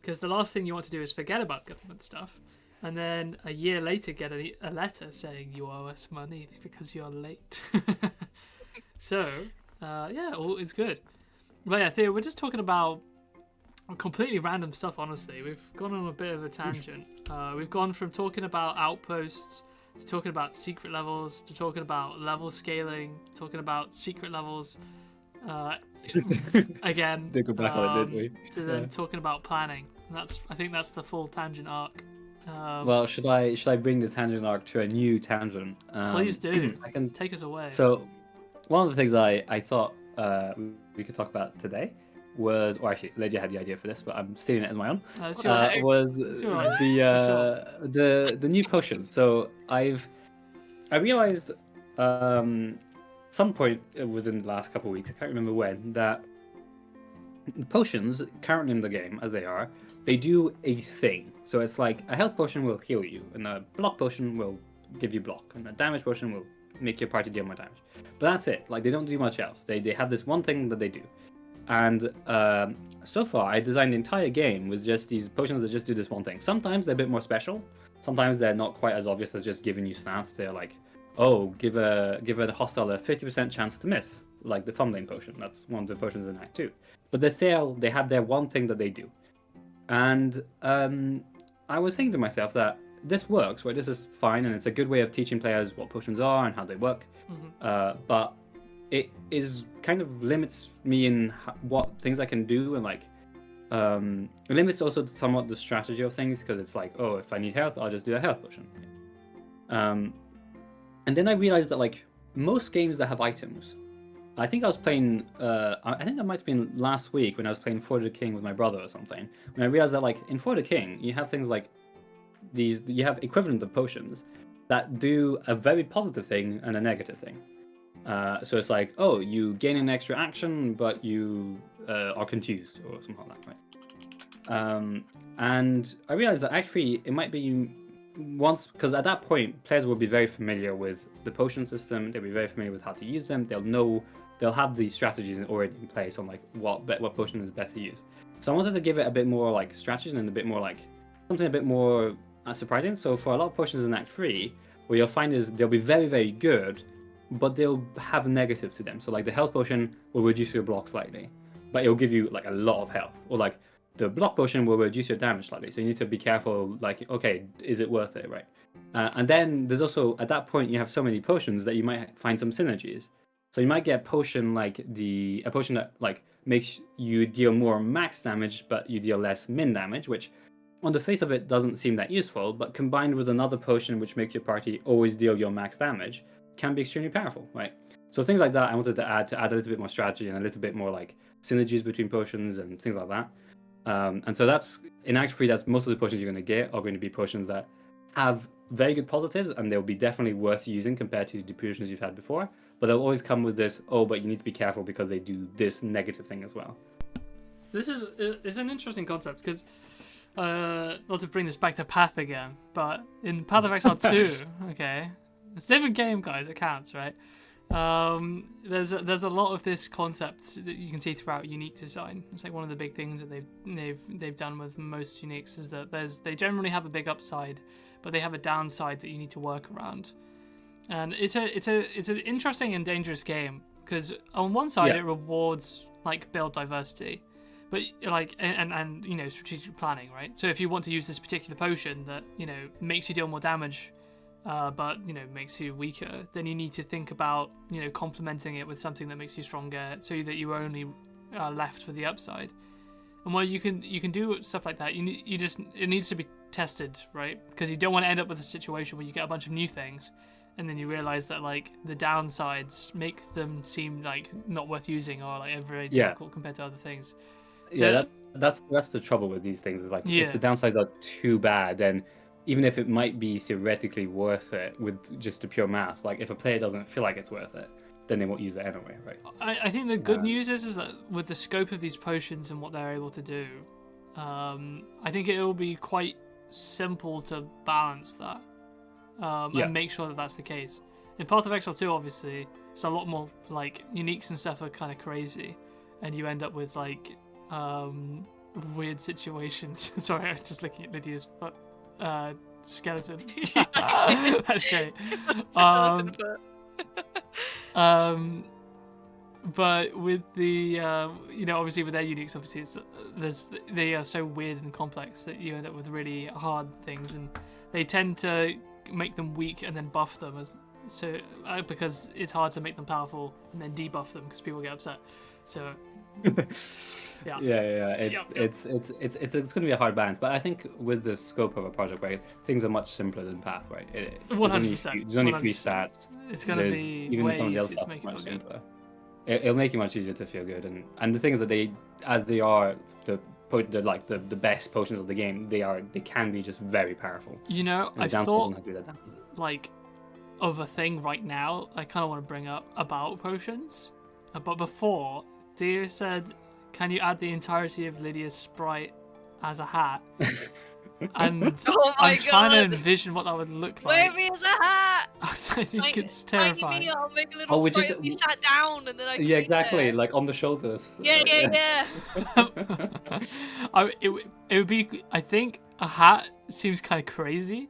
because the last thing you want to do is forget about government stuff, and then a year later get a letter saying you owe us money because you're late. So all is good. But yeah, Theo, we're just talking about completely random stuff, honestly. We've gone on a bit of a tangent. We've gone from talking about outposts to talking about secret levels to talking about level scaling, talking about secret levels again. Did go back on it, didn't we? To then talking about planning. And I think that's the full tangent arc. Well, should I bring the tangent arc to a new tangent? Please do. I can Take us away. So, one of the things I thought we could talk about today was, or actually, Lydia had the idea for this, but I'm stealing it as my own. That's your idea. Was your idea, the new potions. So I realized some point within the last couple of weeks, I can't remember when, that potions currently in the game as they are, they do a thing. So it's like a health potion will heal you, and a block potion will give you block, and a damage potion will make your party deal more damage. But that's it. Like, they don't do much else. They have this one thing that they do. And so far, I designed the entire game with just these potions that just do this one thing. Sometimes they're a bit more special. Sometimes they're not quite as obvious as just giving you stats. They're like, oh, give a hostile a 50% chance to miss, like the fumbling potion. That's one of the potions in Act 2. But they have their one thing that they do. And I was thinking to myself that this works, right? This is fine, and it's a good way of teaching players what potions are and how they work. But it is kind of limits me in what things I can do, and like it limits also somewhat the strategy of things, because it's like, oh, if I need health, I'll just do a health potion. And then I realized that like most games that have items, I think I was playing, I think that might have been last week when I was playing For the King with my brother or something, when I realized that like in For the King, you have things like you have equivalent of potions that do a very positive thing and a negative thing. So it's like, oh, you gain an extra action, but you are confused or something like that, right? And I realized that actually it might be once, because at that point players will be very familiar with the potion system. They'll be very familiar with how to use them. They'll have these strategies already in place on like what potion is best to use. So I wanted to give it a bit more like strategy and a bit more like something a bit more surprising. So for a lot of potions in Act 3, what you'll find is they'll be very, very good, but they'll have negatives to them. So like the health potion will reduce your block slightly, but it'll give you like a lot of health. Or like the block potion will reduce your damage slightly. So you need to be careful, like, okay, is it worth it, right? And then there's also, at that point, you have so many potions that you might find some synergies. So you might get a potion that like makes you deal more max damage, but you deal less min damage, which on the face of it doesn't seem that useful, but combined with another potion which makes your party always deal your max damage, can be extremely powerful, right? So things like that I wanted to add a little bit more strategy and a little bit more like synergies between potions and things like that. And so that's in Act 3, that's most of the potions you're going to get are going to be potions that have very good positives, and they'll be definitely worth using compared to the potions you've had before, but they'll always come with this, oh, but you need to be careful because they do this negative thing as well. This is an interesting concept, because not to bring this back to Path again, but in Path of Exile 2, okay, it's a different game, guys, it counts, right? There's a lot of this concept that you can see throughout unique design. It's like one of the big things that they've done with most uniques is that they generally have a big upside, but they have a downside that you need to work around. And it's an interesting and dangerous game, because on one side it rewards like build diversity, but like and you know, strategic planning, right? So if you want to use this particular potion that, you know, makes you deal more damage, but, you know, makes you weaker, then you need to think about, you know, complementing it with something that makes you stronger, so that you are only left with the upside. And while you can do stuff like that, it needs to be tested, right? Because you don't want to end up with a situation where you get a bunch of new things, and then you realize that like the downsides make them seem like not worth using, or like very difficult compared to other things. So, that's the trouble with these things. Like if the downsides are too bad, then even if it might be theoretically worth it with just the pure math, like if a player doesn't feel like it's worth it, then they won't use it anyway, right? I think the good news is that with the scope of these potions and what they're able to do, I think it will be quite simple to balance that and make sure that that's the case. In Path of Exile 2, obviously, it's a lot more like uniques and stuff are kind of crazy, and you end up with like weird situations. Sorry, I was just looking at Lydia's skeleton. That's great. But with the you know, obviously with their uniques, obviously they are so weird and complex that you end up with really hard things, and they tend to make them weak and then buff them because it's hard to make them powerful and then debuff them because people get upset. So it's going to be a hard balance, but I think with the scope of a project, right, things are much simpler than Path, right? 100%. There's only 3 stats. It's going to be even way some of the other easier to stuff make is it much feel good. simpler. it'll make it much easier to feel good. And the thing is that they are the best potions of the game, they can be just very powerful. You know, And I the downside thought doesn't have to be that down. like of a thing right now I kind of want to bring up about potions. But before, Dia said, "Can you add the entirety of Lydia's sprite as a hat?" And Oh my I'm trying to God. envision what that would look Wear like. me as a hat. I think it's Tiny terrifying. me, I'll make a little Oh, we sprite just- and be sat down, and then I can Yeah, be exactly, there. like on the shoulders. Yeah. It would be. I think a hat seems kind of crazy.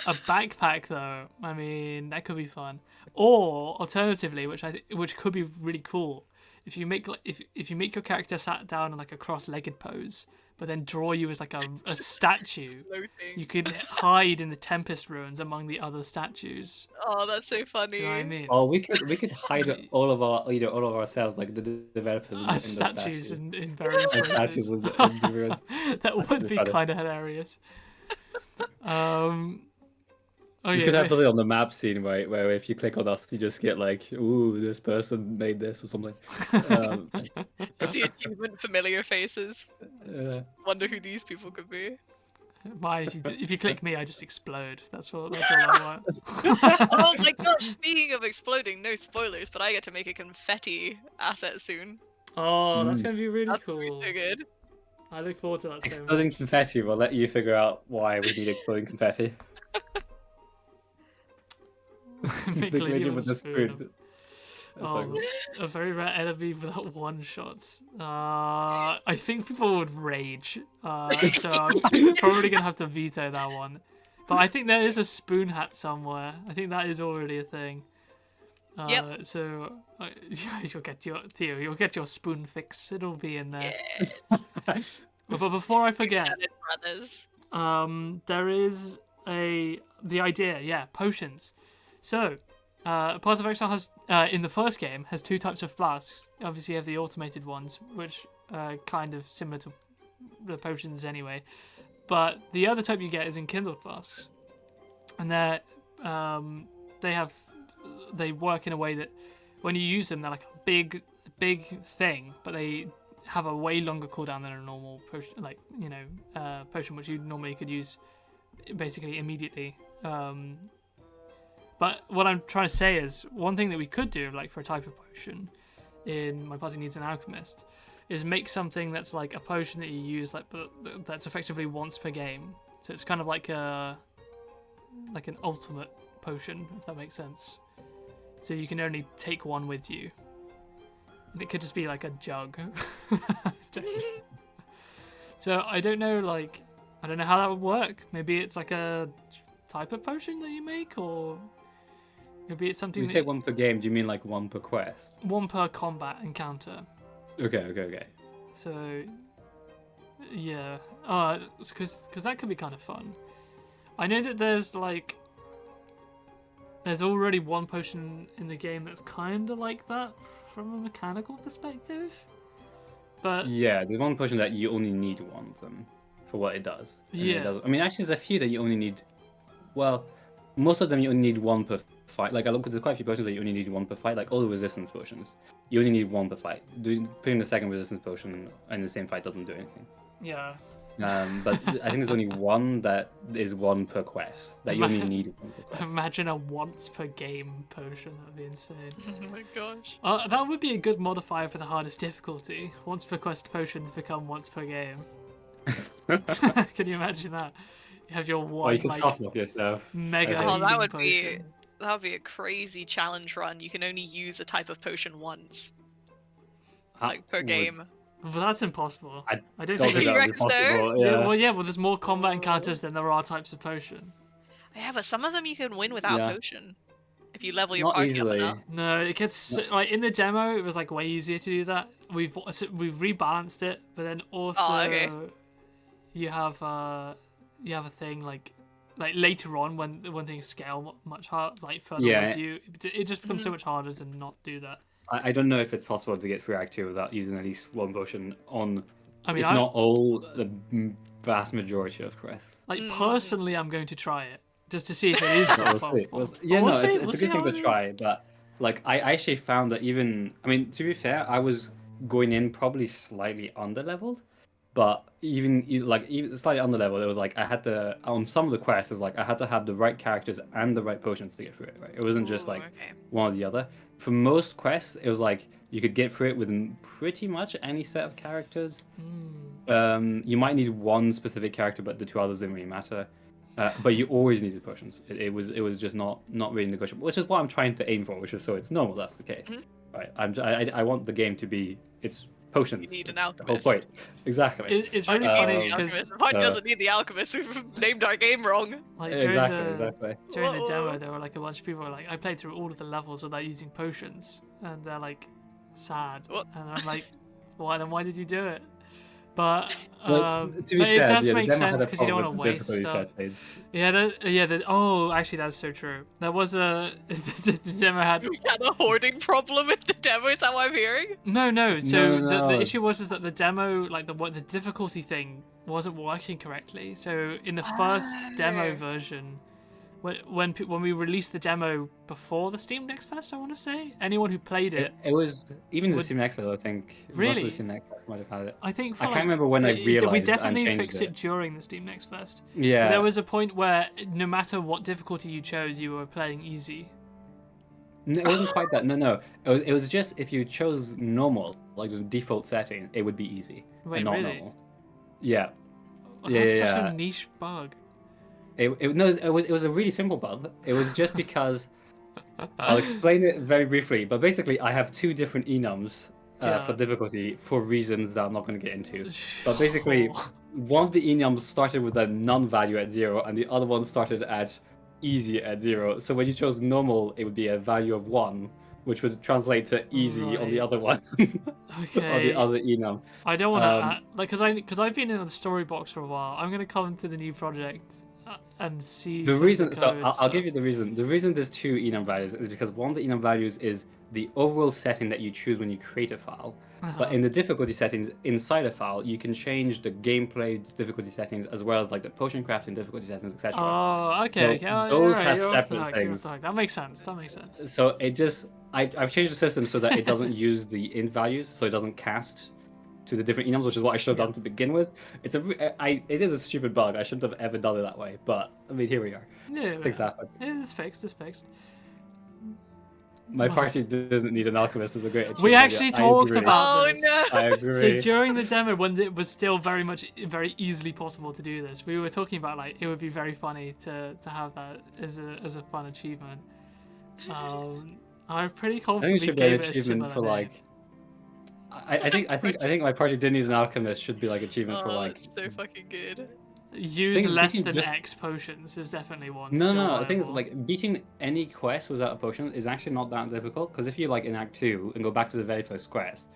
A backpack, though, I mean, that could be fun. Or alternatively, which could be really cool, if you make if you make your character sat down in like a cross-legged pose, but then draw you as like a statue. Floating. You could hide in the Tempest ruins among the other statues. Oh, that's so funny. Do you know what I mean? Oh, we could hide all of ourselves, like the developers in the As statues statues. in various As places. statues in the ruins. That would be Funny. kind of hilarious. Oh You yeah, could have something on the map scene where if you click on us, you just get like, ooh, this person made this or something. You see achievement familiar faces. Uh, Wonder who these people could be. mine. If you click me, I just explode. That's all I want. Oh my gosh, speaking of exploding, no spoilers, but I get to make a confetti asset soon. Oh, that's gonna be really That's cool. gonna be so good. I look forward to that so exploding much. confetti will let you figure out why we need exploding confetti. Make Big Lydia Lydia with the spoon. That's Oh, so good. a very rare enemy without one shots. I think people would rage. So I'm probably gonna have to veto that one. But I think there is a spoon hat somewhere. I think that is already a thing. Yep. So you'll get your spoon fix. It'll be in there. Yes. But before I forget, Bennett brothers. there is the idea. Yeah, potions. So, Path of Exile has, in the first game, has two types of flasks. Obviously, you have the automated ones, which are kind of similar to the potions anyway. But the other type you get is enkindled flasks. And they work in a way that when you use them, they're like a big thing, but they have a way longer cooldown than a normal potion, potion which you normally could use basically immediately. But what I'm trying to say is, one thing that we could do, like for a type of potion, in My Party Needs an Alchemist, is make something that's like a potion that you use, like that's effectively once per game. So it's kind of like an ultimate potion, if that makes sense. So you can only take one with you, and it could just be like a jug. So I don't know how that would work. Maybe it's like a type of potion that you make, or maybe it's something. When you say one per game, do you mean like one per quest? One per combat encounter. Okay. So, yeah, because that could be kind of fun. I know that there's already one potion in the game that's kind of like that from a mechanical perspective. But Yeah, there's one potion that you only need one of them for what it does. And Yeah. it does. I mean, actually, there's a few that you only need. Well, most of them you only need one per fight. Like I look, there's quite a few potions that you only need one per fight. Like all the resistance potions, you only need one per fight. Putting the second resistance potion in the same fight doesn't do anything. yeah, But I think there's only one that is one per quest. That you only need one per quest. imagine a once per game potion. That'd be insane. Oh my gosh. That would be a good modifier for the hardest difficulty. Once per quest potions become once per game. Can you imagine that? You have your one Or you can like soft lock yourself. mega Okay. Oh, that healing would be potion. that would be a crazy challenge run. You can only use a type of potion once, like per Would- game. But that's impossible. I don't Don't think think You that would be reckon so? possible. Yeah, Yeah. well, there's more combat encounters than there are types of potion. Yeah, but some of them you can win without Yeah. potion if you level your Not party easily. up enough. No, it gets like in the demo, it was like way easier to do that. We've rebalanced it, but then also okay. you have a thing like later on when things scale much hard, like further Yeah. with you, it just becomes so much harder to not do that. I don't know if it's possible to get through Act 2 without using at least one potion on, I mean, if not all, the vast majority of quests. personally, I'm going to try it just to see if it is still We'll see. possible. Yeah, We'll no, see, it's we'll a see good thing how to it try, is. but like I actually found that even, I mean, to be fair, I was going in probably slightly under leveled, but even slightly under leveled, it was like I had to, on some of the quests, it was like I had to have the right characters and the right potions to get through it. Right, it wasn't just Ooh, like okay. one or the other. For most quests, it was like you could get through it with pretty much any set of characters. You might need one specific character, but the two others didn't really matter. But you always needed potions. It was just not really negotiable, which is what I'm trying to aim for, which is so it's normal that's the case. Mhm. Right? I want the game to be it's potions. You need an The whole alchemist. point. Exactly. It's Party really needs funny the because alchemist. Party doesn't need the alchemist. We've named our game wrong. like Exactly. during the Whoa. demo, there were like a bunch of people who were like, I played through all of the levels without using potions, and they're like sad, What? and I'm like, why? Then why did you do it? But Well, to be but it fair, does the make demo had sense a because you don't want to problem with waste the stuff. difficulty Yeah. Oh, actually, that's so true. There was the demo had We had a hoarding problem with the demo. Is that what I'm hearing? no. So No. the issue was is that the demo, like the difficulty thing, wasn't working correctly. So in the first demo version, when we released the demo before the Steam Next Fest, I want to say anyone who played it, It was even the Would- Steam Next Fest, I think. Really? Most of the Steam Next Fest might have had it. I think for I can't like, remember when I we realized definitely and changed fixed it during the Steam Next Fest. Yeah. There was a point where no matter what difficulty you chose, you were playing easy. No, it wasn't quite that. No. It was just if you chose normal, like the default setting, it would be easy. Wait, and not really? normal. Yeah. That's Yeah, such yeah. a niche bug. It was a really simple bug. It was just because I'll explain it very briefly. But basically, I have two different enums Yeah. for difficulty for reasons that I'm not going to get into. But basically, one of the enums started with a non-value at 0, and the other one started at easy at 0. So when you chose normal, it would be a value of 1, which would translate to easy on the Right. other one, Okay. or the other enum. I don't want to Um, because I've been in the story box for a while. I'm gonna come to the new project and see The some of reason, so code I'll stuff. give you the reason. The reason there's two enum values is because one of the enum values is the overall setting that you choose when you create a file. But in the difficulty settings inside a file, you can change the gameplay difficulty settings as well as like the potion crafting difficulty settings, etc. Oh, okay. So Okay. Oh, those you're right, have you're off the separate hook, you're off things. the hook. That makes sense. That makes sense. So it just I've changed the system so that it doesn't use the int values, so it doesn't cast to the different enums, which is what I should have done to begin with. It is a stupid bug. I shouldn't have ever done it that way, but I mean here we are. Yeah. Things happen. It's fixed. It's fixed. My party doesn't need an alchemist is a great achievement. We actually I talked agree. about Oh this. no! I So agree. during the demo, when it was still very easily possible to do this, we were talking about like it would be very funny to have that as a fun achievement. I'm pretty I think it confident should be gave an it a achievement similar for name. like. I think my party didn't need an alchemist should be like achievement for Oh, like. it's so fucking good. Use thing is, less beating than just- X potions is definitely one. No, still no. The thing is, viable. like beating any quest without a potion is actually not that difficult. Because if you like in Act 2 and go back to the very first quest,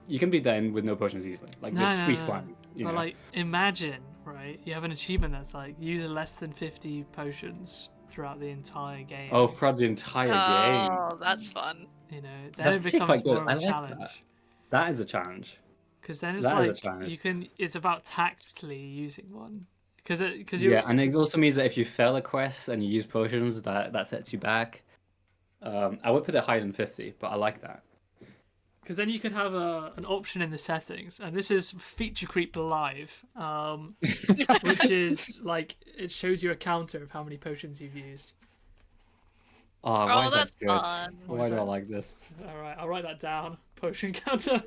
you can beat that in with no potions easily. Like it's free slime. You But know? like, imagine, right? You have an achievement that's like use less than 50 potions throughout the entire game. Oh, throughout the entire game. Oh, that's fun. You know, then That's it actually becomes quite good. more of I a like challenge. that. That is a challenge. Because then it's That is a like challenge. you can. It's about tactfully using one. Because Yeah, and it also means that if you fail a quest and you use potions, that sets you back. I would put it higher than 50, but I like that. Because then you could have an option in the settings, and this is feature creep live, which is like it shows you a counter of how many potions you've used. Oh, why is that that's good? fun. Why is do I that? like this? All right, I'll write that down. Potion counter.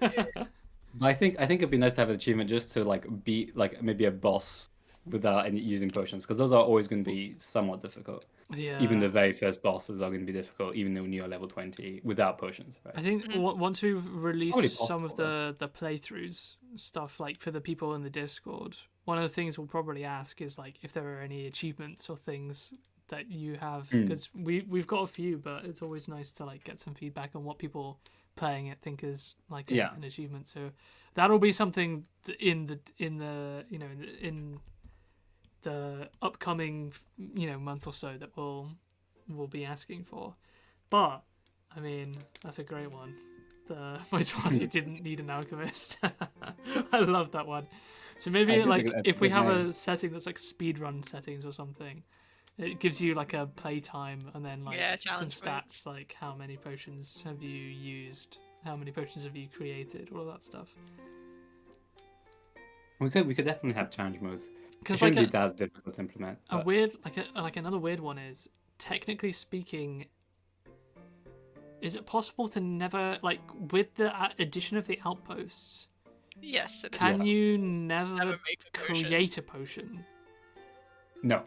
But I think it'd be nice to have an achievement just to like beat like maybe a boss without any using potions, because those are always going to be somewhat difficult. Yeah. Even the very first bosses are going to be difficult, even when you're level 20 without potions. Right? I think once we've released Probably some of possible, the playthroughs stuff, like for the people in the Discord, one of the things we'll probably ask is like if there are any achievements or things that you have, because we've got a few, but it's always nice to like get some feedback on what people playing it think is like an achievement. So that'll be something in the upcoming month or so that we'll be asking for. But I mean, that's a great one. The most party didn't need an alchemist. I love that one. So maybe I do like think that's if we a good have name. a setting that's like speedrun settings or something, It gives you like a playtime and then like Yeah, some challenge stats points. like how many potions have you used, how many potions have you created, all of that stuff. We could definitely have challenge modes. It Because shouldn't like be that difficult to implement. a But weird like another weird one is, technically speaking, is it possible to never, like, with the addition of the outposts, Yes, it is can Yes. you Never never make a potion. create a potion? no,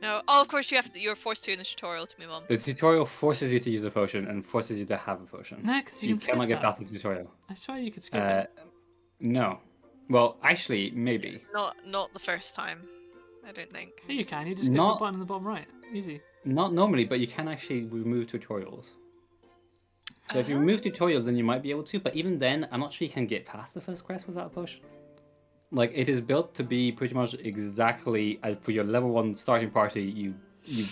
No. Oh, of course you're forced to in the tutorial to move on. the tutorial forces you to use a potion and forces you to have a potion. No, because you You can skip cannot get that. past the tutorial. I swear you could skip Uh, it. no. Well, actually, maybe. Not the first time. I don't think. Yeah, you can. You just click the Not button in the bottom right. Easy. not normally, but you can actually remove tutorials. So if you remove tutorials, then you might be able to. But even then, I'm not sure you can get past the first quest without a potion. Like, it is built to be pretty much exactly as for your level 1 starting party. You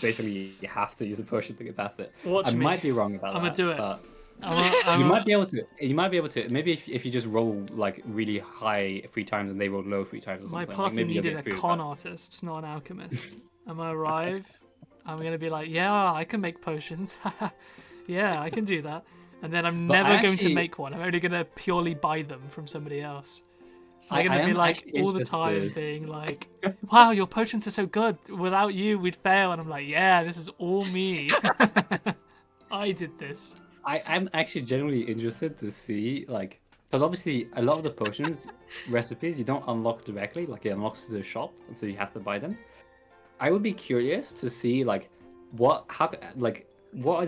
basically have to use a potion to get past it. Watch I me. might be wrong about I'm that. gonna do it. But I'm you a- might be able to. You might be able to. Maybe if you just roll like really high 3 times and they roll low 3 times or My something. party maybe you'll needed get a through con that. artist, not an alchemist. I'm gonna arrive. I'm gonna be like, yeah, I can make potions. Yeah, I can do that. And then I'm But I never going to actually- make one. I'm only gonna purely buy them from somebody else. I I'm gonna be am like actually all the time interested. being like, wow, your potions are so good. Without you, we'd fail. And I'm like, yeah, this is all me. I did this. I'm actually genuinely interested to see, like, because obviously a lot of the potions recipes you don't unlock directly, like it unlocks to the shop, and so you have to buy them. I would be curious to see like what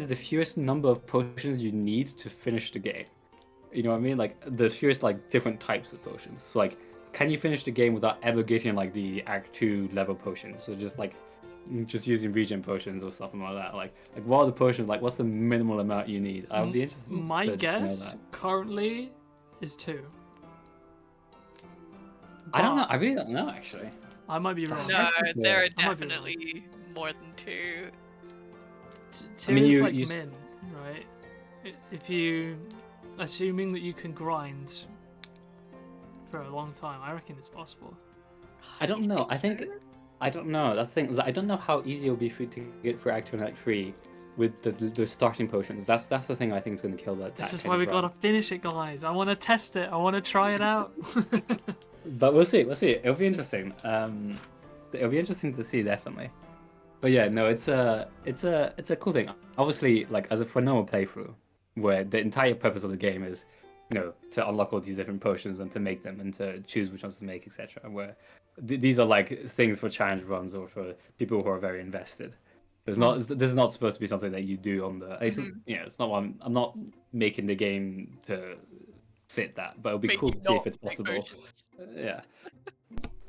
is the fewest number of potions you need to finish the game. You know what I mean? Like the fewest like different types of potions. So like, can you finish the game without ever getting like the Act 2 level potions? So just using regen potions or something like that. Like what are the potions? Like what's the minimal amount you need? I would be interested. My to know guess that. currently is 2. I don't know. But I really don't know actually. I might be wrong. No, Yeah. there are I might be wrong. definitely more than 2. 2 mean, is you- like you min, right? If you, assuming that you can grind for a long time, I reckon it's possible. I don't You know. I think so? I don't know. That's the thing. I don't know how easy it'll be for you to get for Act 2 and Act 3 with the starting potions. That's the thing I think is going to kill that. This is kind why of we run. gotta finish it, guys. I want to test it. I want to try it out. But we'll see. We'll see. It'll be interesting. It'll be interesting to see definitely. But yeah, no, it's a cool thing. Obviously, like as for a normal playthrough, where the entire purpose of the game is, to unlock all these different potions and to make them and to choose which ones to make, etc. Where these are like things for challenge runs or for people who are very invested. This is not supposed to be something that you do on the. It's not. I'm not making the game to fit that, but it'll be Make cool you to see if not it's make possible. potions. Yeah.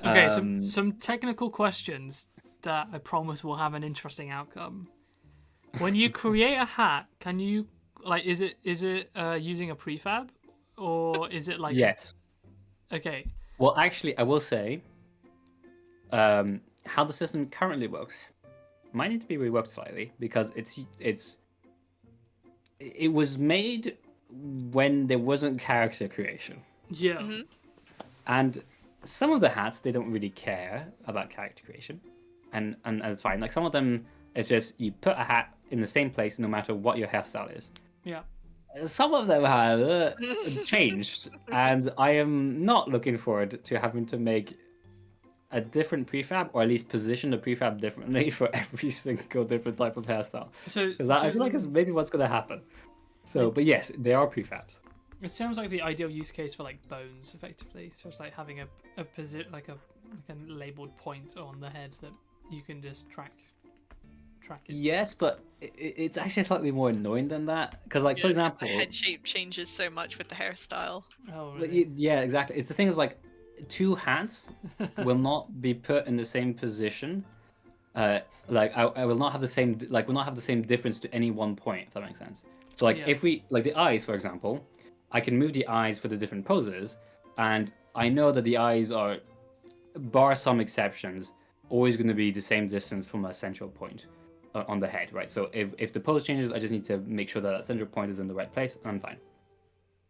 Okay, some technical questions that I promise will have an interesting outcome. When you create a hat, can you is it using a prefab, or is it like Yes. Okay, Well, actually, I will say, how the system currently works might need to be reworked slightly because it was made when there wasn't character creation, yeah, Mhm. and some of the hats they don't really care about character creation, and it's fine. Like some of them, it's just you put a hat in the same place no matter what your hairstyle is. yeah. Some of them have changed, and I am not looking forward to having to make a different prefab, or at least position the prefab differently for every single different type of hairstyle. So Because I feel like it's maybe what's going to happen. So, but yes, they are prefabs. it sounds like the ideal use case for like bones, effectively. So it's like having a position, like a labeled point on the head that you can just track it. Yes, but it's actually slightly more annoying than that. Because, like, for Yeah, 'cause example, the head shape changes so much with the hairstyle. Oh, But really? yeah, exactly. It's the thing is like, two hats will not be put in the same position. Like I will not have the same will not have the same difference to any one point. If that makes sense. So like Yeah. if we like the eyes, for example, I can move the eyes for the different poses, and I know that the eyes are, bar some exceptions, always going to be the same distance from a central point on the head, right? So if the pose changes, I just need to make sure that that central point is in the right place, and I'm fine.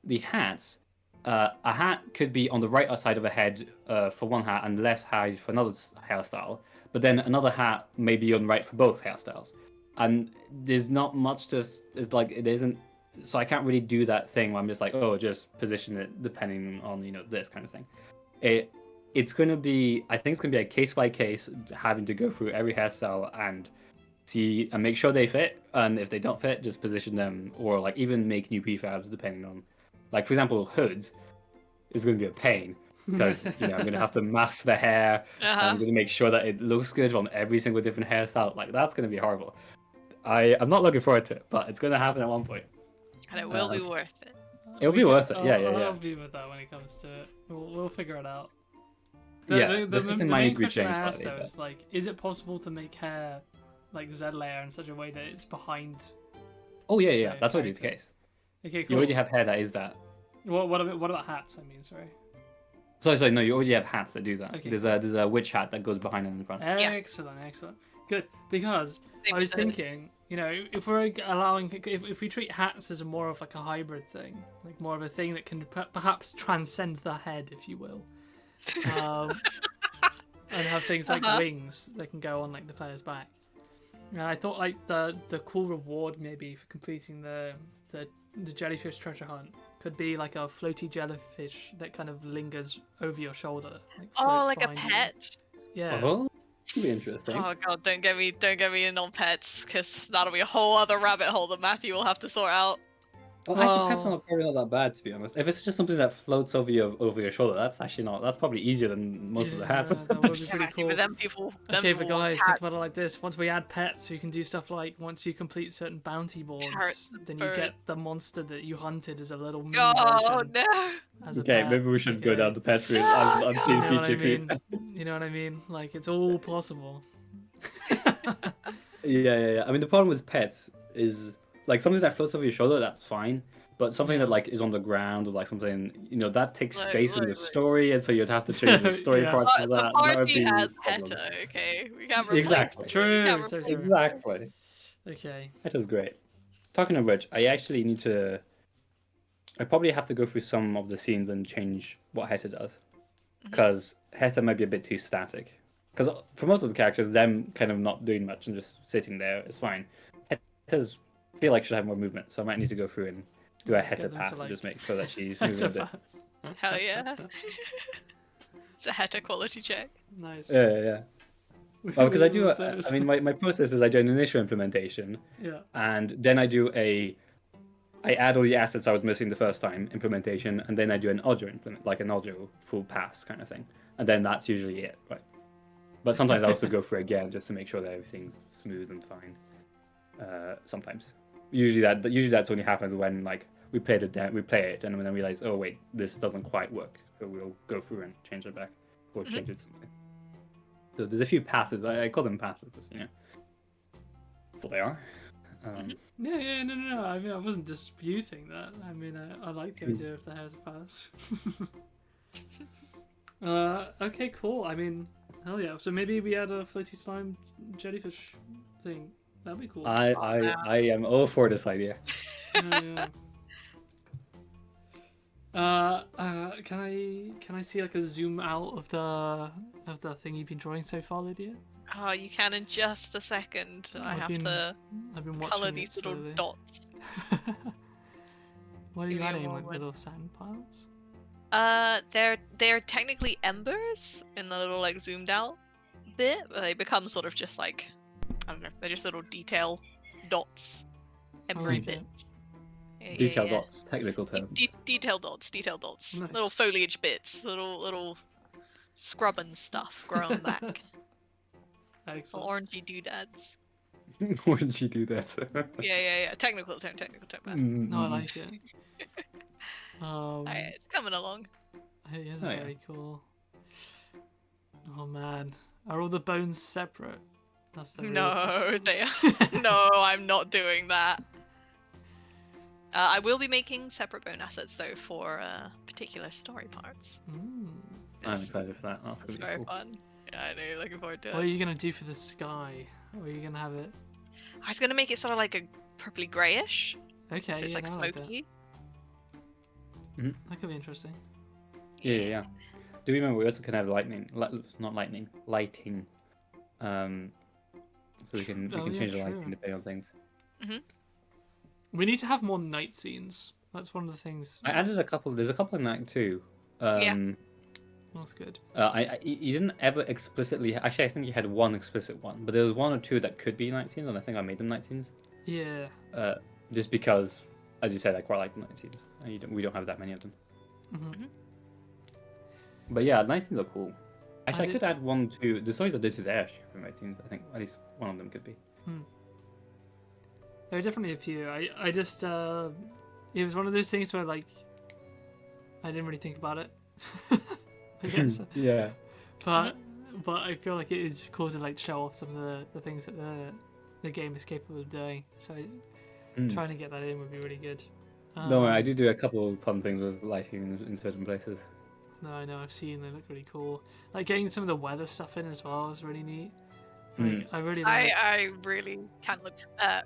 The hats, a hat could be on the right side of a head for one hat and less high for another hairstyle, but then another hat may be on right for both hairstyles. And there's not much to, it's like, it isn't, so I can't really do that thing where I'm just like, oh, just position it depending on, this kind of thing. It's going to be, I think it's going to be a case by case, having to go through every hairstyle and see and make sure they fit. And if they don't fit, just position them, or like even make new prefabs depending on, like for example, hoods is going to be a pain because I'm going to have to mask the hair. And I'm going to make sure that it looks good on every single different hairstyle. Like that's going to be horrible. I'm not looking forward to it, but it's going to happen at one point. And it will be worth it. It'll be worth it. Yeah. I'll help you with that when it comes to it. We'll figure it out. The system might need to be changed. I asked, though, is like, is it possible to make hair like Z layer in such a way that it's behind? Oh yeah. That's already the case. Okay, cool. You already have hair that is that. What about hats? I mean, sorry. Sorry. No, you already have hats that do that. Okay. There's a witch hat that goes behind and in front. Excellent. Good, because I was thinking, if we're allowing, if we treat hats as more of like a hybrid thing, like more of a thing that can perhaps transcend the head, if you will, and have things like wings that can go on like the player's back. And I thought like the cool reward maybe for completing the jellyfish treasure hunt could be like a floaty jellyfish that kind of lingers over your shoulder. Like a pet. You. Yeah. Oh, that'd be interesting. Oh god, don't get me in on pets, because that'll be a whole other rabbit hole that Matthew will have to sort out. Well, actually, pets are probably not that bad, to be honest. If it's just something that floats over your shoulder, that's actually not. That's probably easier than most of the hats. That would be pretty cool. But them people. But guys, think about it like this: once we add pets, you can do stuff like once you complete certain bounty boards, then you get the monster that you hunted as a little mini version. No! Okay, maybe we should go down the pet route. I'm seeing feature creep. You know what I mean? Like it's all possible. Yeah. I mean, the problem with pets is like something that floats over your shoulder, that's fine. But something that like is on the ground or like something, that takes space in the story, and so you'd have to change the story parts for that. The party has PETA, okay? We can't replace Exactly. True. Exactly. Okay. PETA's great. Talking of which, I actually need to. I probably have to go through some of the scenes and change what Heta does, because Heta might be a bit too static. Because for most of the characters, them kind of not doing much and just sitting there is fine. Heta's feel like should have more movement, so I might need to go through and do a Heta pass and just make sure that she's moving a bit. Hell yeah. It's a Heta quality check. Nice. Yeah. Well, because I do. I mean, my process is I do an initial implementation. Yeah. And then I add all the assets I was missing the first time implementation, and then I do an audio implement, like an audio full pass kind of thing, and then that's usually it, right? But sometimes I also go through again just to make sure that everything's smooth and fine. Sometimes. Usually that's only happens when like we play it and then we realize, oh wait, this doesn't quite work, so we'll go through and change it back or change it to something. So there's a few passes. I call them passes, what they are. Yeah, no. I mean, I wasn't disputing that. I mean, I like the idea of the hair's pass. Okay, cool. I mean, hell yeah. So maybe we add a floaty slime jellyfish thing. That'd be cool. I am all for this idea. Yeah. Can I see like a zoom out of the thing you've been drawing so far, Lydia? Oh, you can in just a second. I've been color these little dots. What are you adding? Like little sand piles? They're technically embers in the little like zoomed out bit, but they become sort of just like, I don't know, they're just little detail dots, embery bits. Detail dots, technical term. Detail dots. Nice. Little foliage bits, little scrubbing stuff growing back. Excellent. Little orangey doodads. Orangey doodads. Yeah. Technical term. Man. No, I like it. It's coming along. It is very cool. Oh man, are all the bones separate? That's the No, they are. No, I'm not doing that. I will be making separate bone assets though for particular story parts. I'm excited for that. That's very cool. Fun. Yeah, I know. Looking forward to it. What are you gonna do for the sky? Or are you gonna have it? I was gonna make it sort of like a purpley greyish. Okay. So it's like smoky. That could be interesting. Yeah. Do you remember we also can have not lightning, lighting. So we can Oh, yeah, change the true. lighting depending on things. We need to have more night scenes. That's one of the things. I added a couple. There's a couple in Act 2. That's good. You didn't ever explicitly. Actually, I think you had one explicit one, but there was one or two that could be night scenes, and I think I made them night scenes. Yeah. Just because, as you said, I quite like night scenes, and we don't have that many of them. But yeah, night scenes are cool. Actually, I could add one to the stories I did to Ash for night scenes. I think at least one of them could be. There are definitely a few. I just it was one of those things where like I didn't really think about it. I guess. Yeah. But I feel like it is cool to like show off some of the things that the game is capable of doing. So trying to get that in would be really good. No, I do a couple of fun things with lighting in certain places. No, I know, I've seen they look really cool. Like getting some of the weather stuff in as well is really neat. Like, I really like. I really can't look. I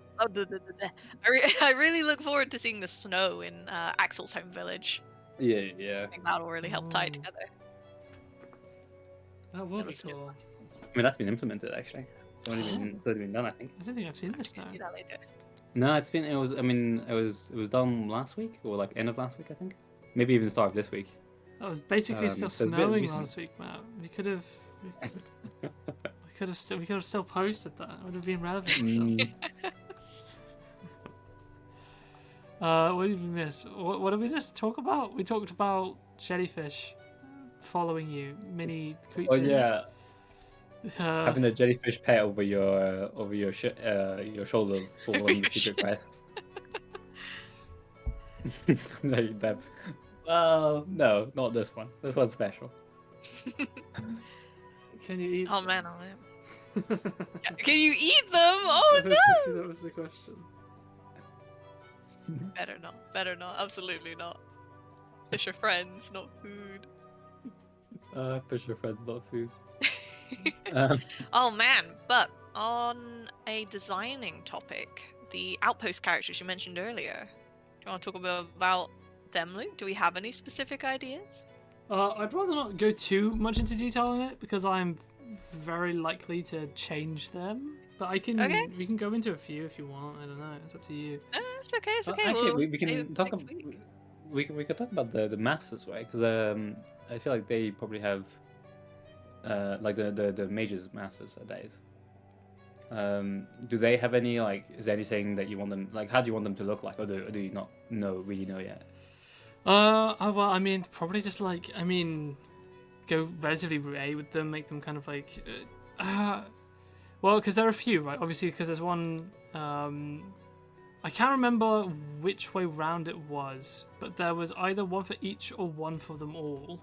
really look forward to seeing the snow in Axel's home village. Yeah. I think that'll really help tie it together. That will be cool. I mean, that's been implemented actually. It's already been done, I think. I don't think I've seen this now. See that later. No, it's been. It was. I mean, it was done last week or like end of last week, I think. Maybe even start of this week. That was basically still so it's been snowing recent. last week, Matt. We could have still posted that. It would have been relevant still. What did we miss? What did we just talk about? We talked about jellyfish following you, mini creatures. Oh yeah, having a jellyfish pet over your shoulder for one of the secret quests. Like that. Well, no, not this one. This one's special. Can you eat? Oh man, can you eat them? Oh no! That was the question. Better not. Absolutely not. Fish are friends, not food. Fish are friends, not food. Oh man, but on a designing topic, the outpost characters you mentioned earlier. Do you want to talk about them, Luke? Do we have any specific ideas? I'd rather not go too much into detail on it because I'm very likely to change them. But I can. Okay. We can go into a few if you want. I don't know. It's up to you. It's okay. It's okay. Actually, we'll we save can it talk. next week. We could talk about the masters, right? Because I feel like they probably have like the mages masters nowadays. Do they have any like? Is there anything that you want them like? How do you want them to look like, or do you not really know yet? Well, I mean, probably just like, go relatively rare with them, make them kind of like, well, because there are a few, right? Obviously, because there's one, I can't remember which way round it was, but there was either one for each or one for them all.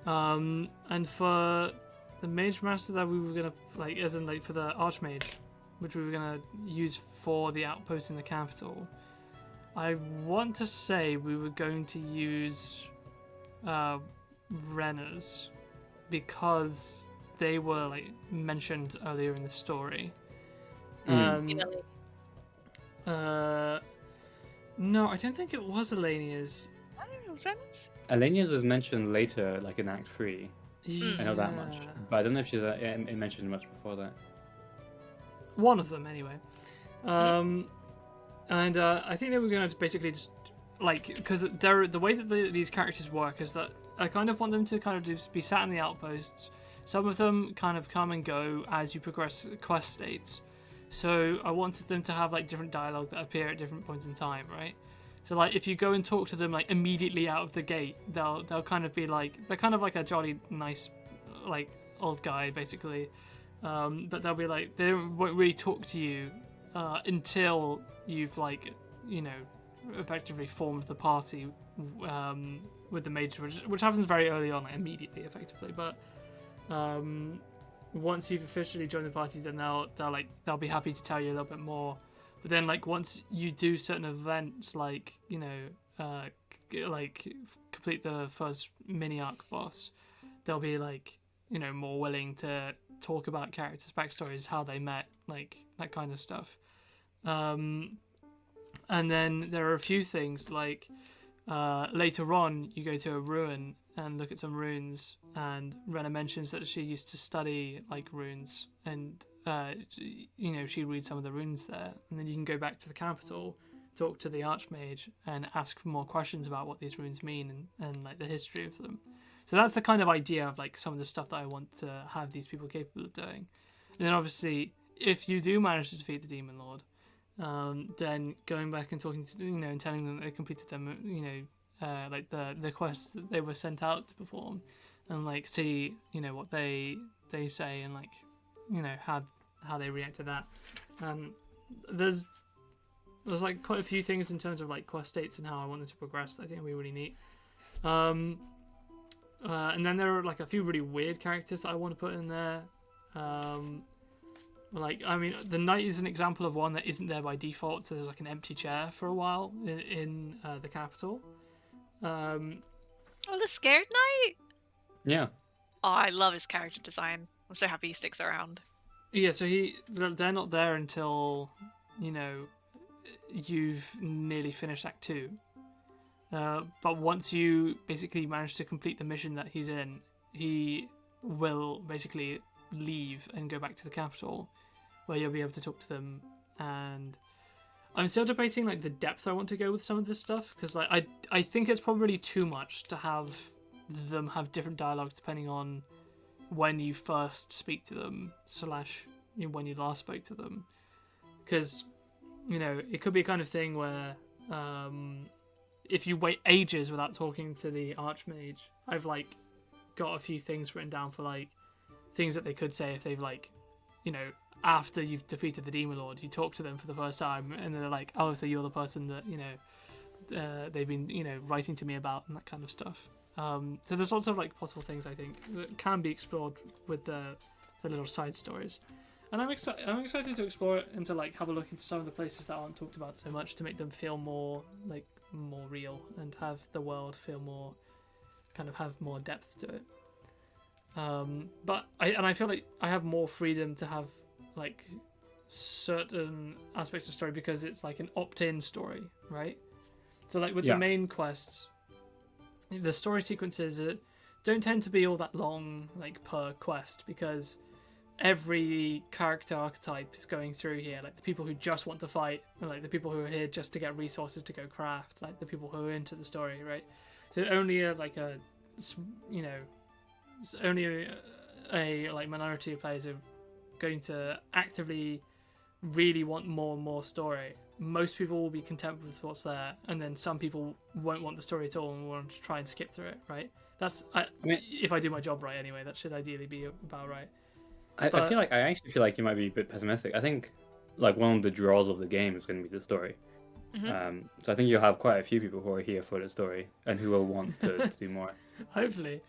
And for the mage master that we were gonna like, as in like for the archmage, which we were gonna use for the outpost in the capital. I want to say we were going to use Renners because they were like mentioned earlier in the story. No, I don't think it was Elenia's. I don't know, Sense. Alenia's is mentioned later, like in Act 3. I know that much, Yeah. but I don't know if she's mentioned much before that. One of them, anyway. And I think they were going to basically just like, because the way that these characters work is that I kind of want them to kind of just be sat in the outposts. Some of them kind of come and go as you progress quest states. So I wanted them to have like different dialogue that appear at different points in time, right? So like if you go and talk to them like immediately out of the gate, they'll kind of be like, they're kind of like a jolly nice like old guy basically, but they'll be like, they won't really talk to you until you've like, you know, effectively formed the party with the mage, which happens very early on, like immediately effectively, but once you've officially joined the party, then they'll be happy to tell you a little bit more. But then like once you do certain events, like, you know, like complete the first mini arc boss, they'll be like, you know, more willing to talk about characters' backstories, how they met, like that kind of stuff. And then there are a few things like later on, you go to a ruin and look at some runes, and Rena mentions that she used to study like runes, and she reads some of the runes there, and then you can go back to the capital, talk to the Archmage, and ask more questions about what these runes mean and like the history of them. So that's the kind of idea of like some of the stuff that I want to have these people capable of doing. And then obviously, if you do manage to defeat the Demon Lord, then going back and talking to and telling them that they completed them, like the quests that they were sent out to perform, and like see what they say, and like how they react to that. There's like quite a few things in terms of like quest states and how I want them to progress that I think will be really neat. And then there are like a few really weird characters that I want to put in there. The knight is an example of one that isn't there by default, so there's like an empty chair for a while in the capital. Oh, the scared knight? Yeah. Oh, I love his character design. I'm so happy he sticks around. Yeah, so they're not there until, you've nearly finished Act 2. But once you basically manage to complete the mission that he's in, he will basically leave and go back to the capital, where you'll be able to talk to them. And I'm still debating like the depth I want to go with some of this stuff, because like I think it's probably too much to have them have different dialogue depending on when you first speak to them / when you last spoke to them, because it could be a kind of thing where if you wait ages without talking to the Archmage, I've like got a few things written down for like things that they could say if they've like after you've defeated the Demon Lord, you talk to them for the first time and they're like, oh, so you're the person that they've been writing to me about, and that kind of stuff. So there's lots of like possible things I think that can be explored with the little side stories, and I'm excited to explore it and to like have a look into some of the places that aren't talked about so much to make them feel more real and have the world feel more have more depth to it. But I feel like I have more freedom to have like certain aspects of story because it's like an opt-in story, right? So like with the main quests, the story sequences don't tend to be all that long like per quest, because every character archetype is going through here, like the people who just want to fight, and like the people who are here just to get resources to go craft, like the people who are into the story, right? So only a minority of players are going to actively really want more and more story. Most people will be content with what's there, and then some people won't want the story at all and want to try and skip through it, right? If I do my job right anyway, that should ideally be about right. I actually feel like you might be a bit pessimistic. I think like one of the draws of the game is going to be the story. Mm-hmm. So I think you'll have quite a few people who are here for the story and who will want to do more. Hopefully.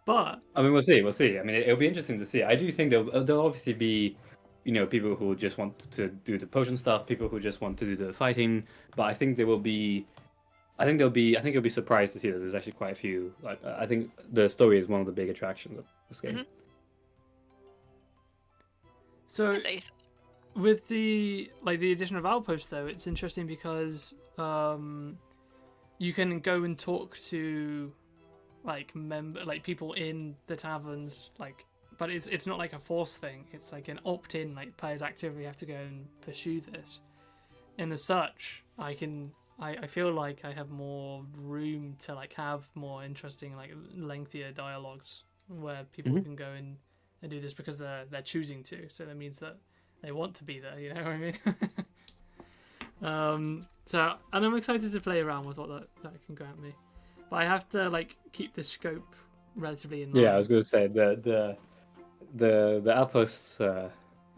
But I mean, we'll see. I mean, it'll be interesting to see. I do think there'll obviously be, people who just want to do the potion stuff, people who just want to do the fighting. But I think you'll be surprised to see that there's actually quite a few. Like, I think the story is one of the big attractions of this game. Mm-hmm. So with the addition of outposts, though, it's interesting because you can go and talk to people in the taverns, but it's not like a force thing. It's like an opt-in, like players actively have to go and pursue this. And as such, I feel like I have more room to like have more interesting, like lengthier dialogues where people can go and do this because they're choosing to. So that means that they want to be there. You know what I mean? And I'm excited to play around with what that can grant me. But I have to like keep the scope relatively in line. Yeah, I was going to say the outposts,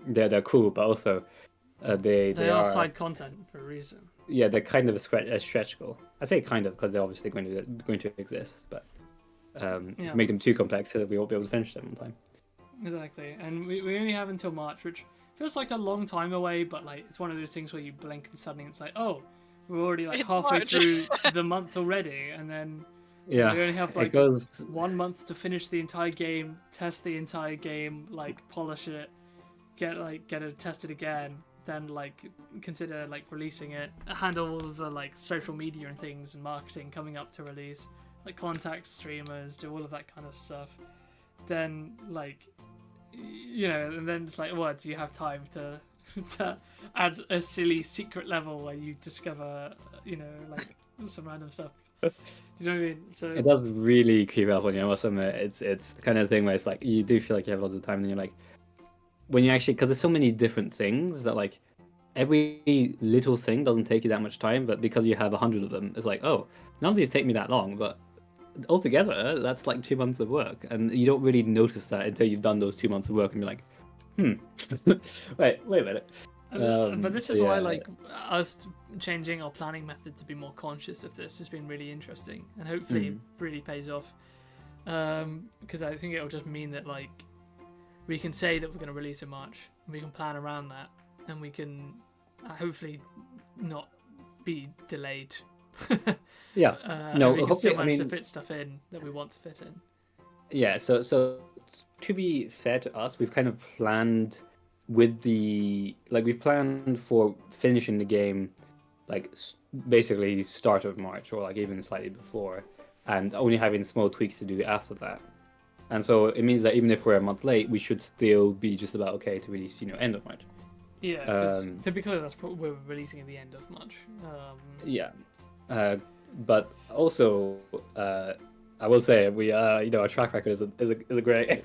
they're cool, but also they are side content for a reason. Yeah, they're kind of a stretch goal. I say kind of because they're obviously going to exist, but if you make them too complex, we won't be able to finish them on time. Exactly, and we only have until March, which feels like a long time away, but like it's one of those things where you blink and suddenly it's like, oh, we're already like halfway through the month already, and then we only have like 1 month to finish the entire game, test the entire game, like polish it, get it tested again, then like consider like releasing it, handle all of the like social media and things and marketing coming up to release, like contact streamers, do all of that kind of stuff, then like and then it's like, what, do you have time to to add a silly secret level where you discover like some random stuff? Do you know what I mean? So It does really creep up on you, I must admit. It's the kind of thing where it's like you do feel like you have a lot of time, and you're like, when you actually, because there's so many different things that like every little thing doesn't take you that much time, but because you have 100 of them, it's like, oh, none of these take me that long, but altogether that's like 2 months of work, and you don't really notice that until you've done those 2 months of work, and you're like, wait a minute. But this is why like us changing our planning method to be more conscious of this has been really interesting, and hopefully it really pays off, because I think it'll just mean that like we can say that we're going to release in March, and we can plan around that, and we can hopefully not be delayed. Yeah. No, we can still manage to fit stuff in that we want to fit in. Yeah, so to be fair to us, we've kind of planned with we've planned for finishing the game like basically start of March, or like even slightly before, and only having small tweaks to do after that. And so it means that even if we're a month late, we should still be just about okay to release, end of March. Yeah, because to be clear, that's what we're releasing at the end of March. Yeah, but also I will say we our track record is a great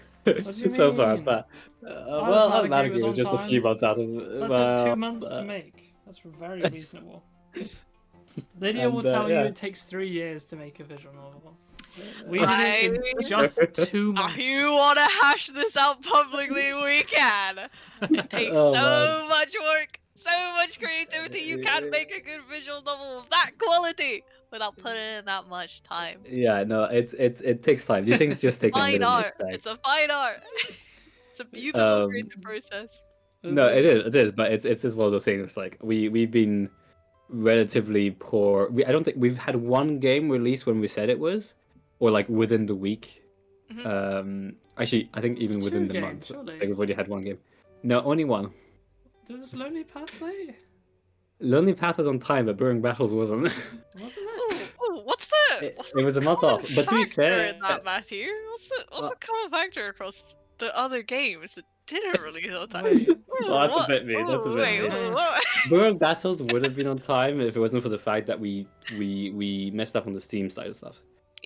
so far. But Automatically was just a few months out of. That took 2 months to make. That's very reasonable. Lydia will tell you it takes 3 years to make a visual novel. We did it in just 2 months. If you want to hash this out publicly, we can. It takes much work, so much creativity. You can't make a good visual novel of that quality without putting in that much time. Yeah, no, it takes time. These things just take fine a art. It's a fine art. It's a beautiful creative process. No, it is, but it's just one of those things. Like we've been relatively poor. I don't think we've had one game released when we said it was, or like within the week. Actually, I think even within the month, surely. like we've already had one game. No, only one. Does Lonely Path late? Lonely Path was on time, but Brewing Battles wasn't. Wasn't it? Oh, what's the? It was a month off. But to be fair, in that, Matthew, what's the common factor across the other games that didn't release on time? That's a bit mean. That's a bit mean. Brewing Battles would have been on time if it wasn't for the fact that we messed up on the Steam side of stuff.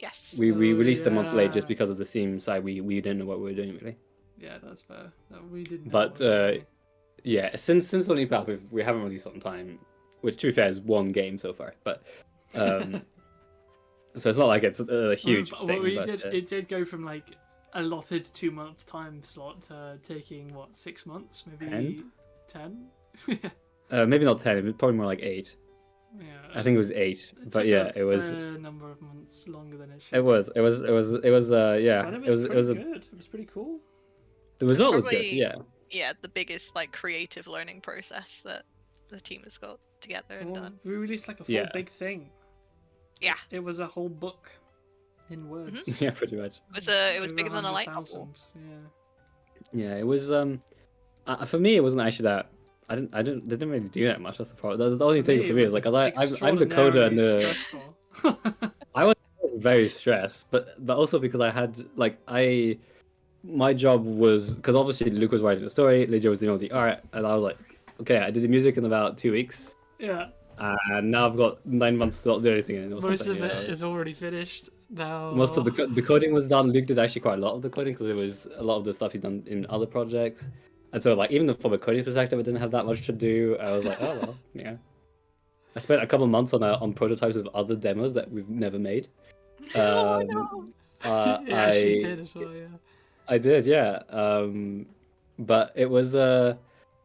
Yes. We released a month late just because of the Steam side. We didn't know what we were doing really. Yeah, that's fair. No, we didn't. But yeah, since Lonely Path we haven't released on time, which to be fair is one game so far. But so it's not like it's a huge thing. It did go from like allotted 2-month time slot to taking 6 months, maybe 10. Maybe not 10. Probably more like 8. Yeah, I think it was 8, but yeah, it was a number of months longer than it should. It was yeah. But it was good. It was pretty cool. The result was good. Yeah. Yeah, the biggest creative learning process that the team has got together and done. We released like a full big thing. Yeah. It was a whole book in words. Yeah, pretty much. It was bigger than a light novel. Yeah. Yeah, it was for me it wasn't actually that. I didn't really do that much. That's the problem. The only thing for me is like I'm the coder and the I was very stressed, but also because I had my job was, because obviously Luke was writing the story, Lydia was doing all the art, and I was like, okay, I did the music in about 2 weeks. Yeah. And now I've got 9 months to not do anything. Most of it is already finished now. Most of the coding was done. Luke did actually quite a lot of the coding because it was a lot of the stuff he'd done in other projects. And so, even from a coding perspective, I didn't have that much to do. I was like, oh well, yeah. I spent a couple months on prototypes of other demos that we've never made. Oh no! Yeah, she did as well. Yeah. I did, yeah. But it was no,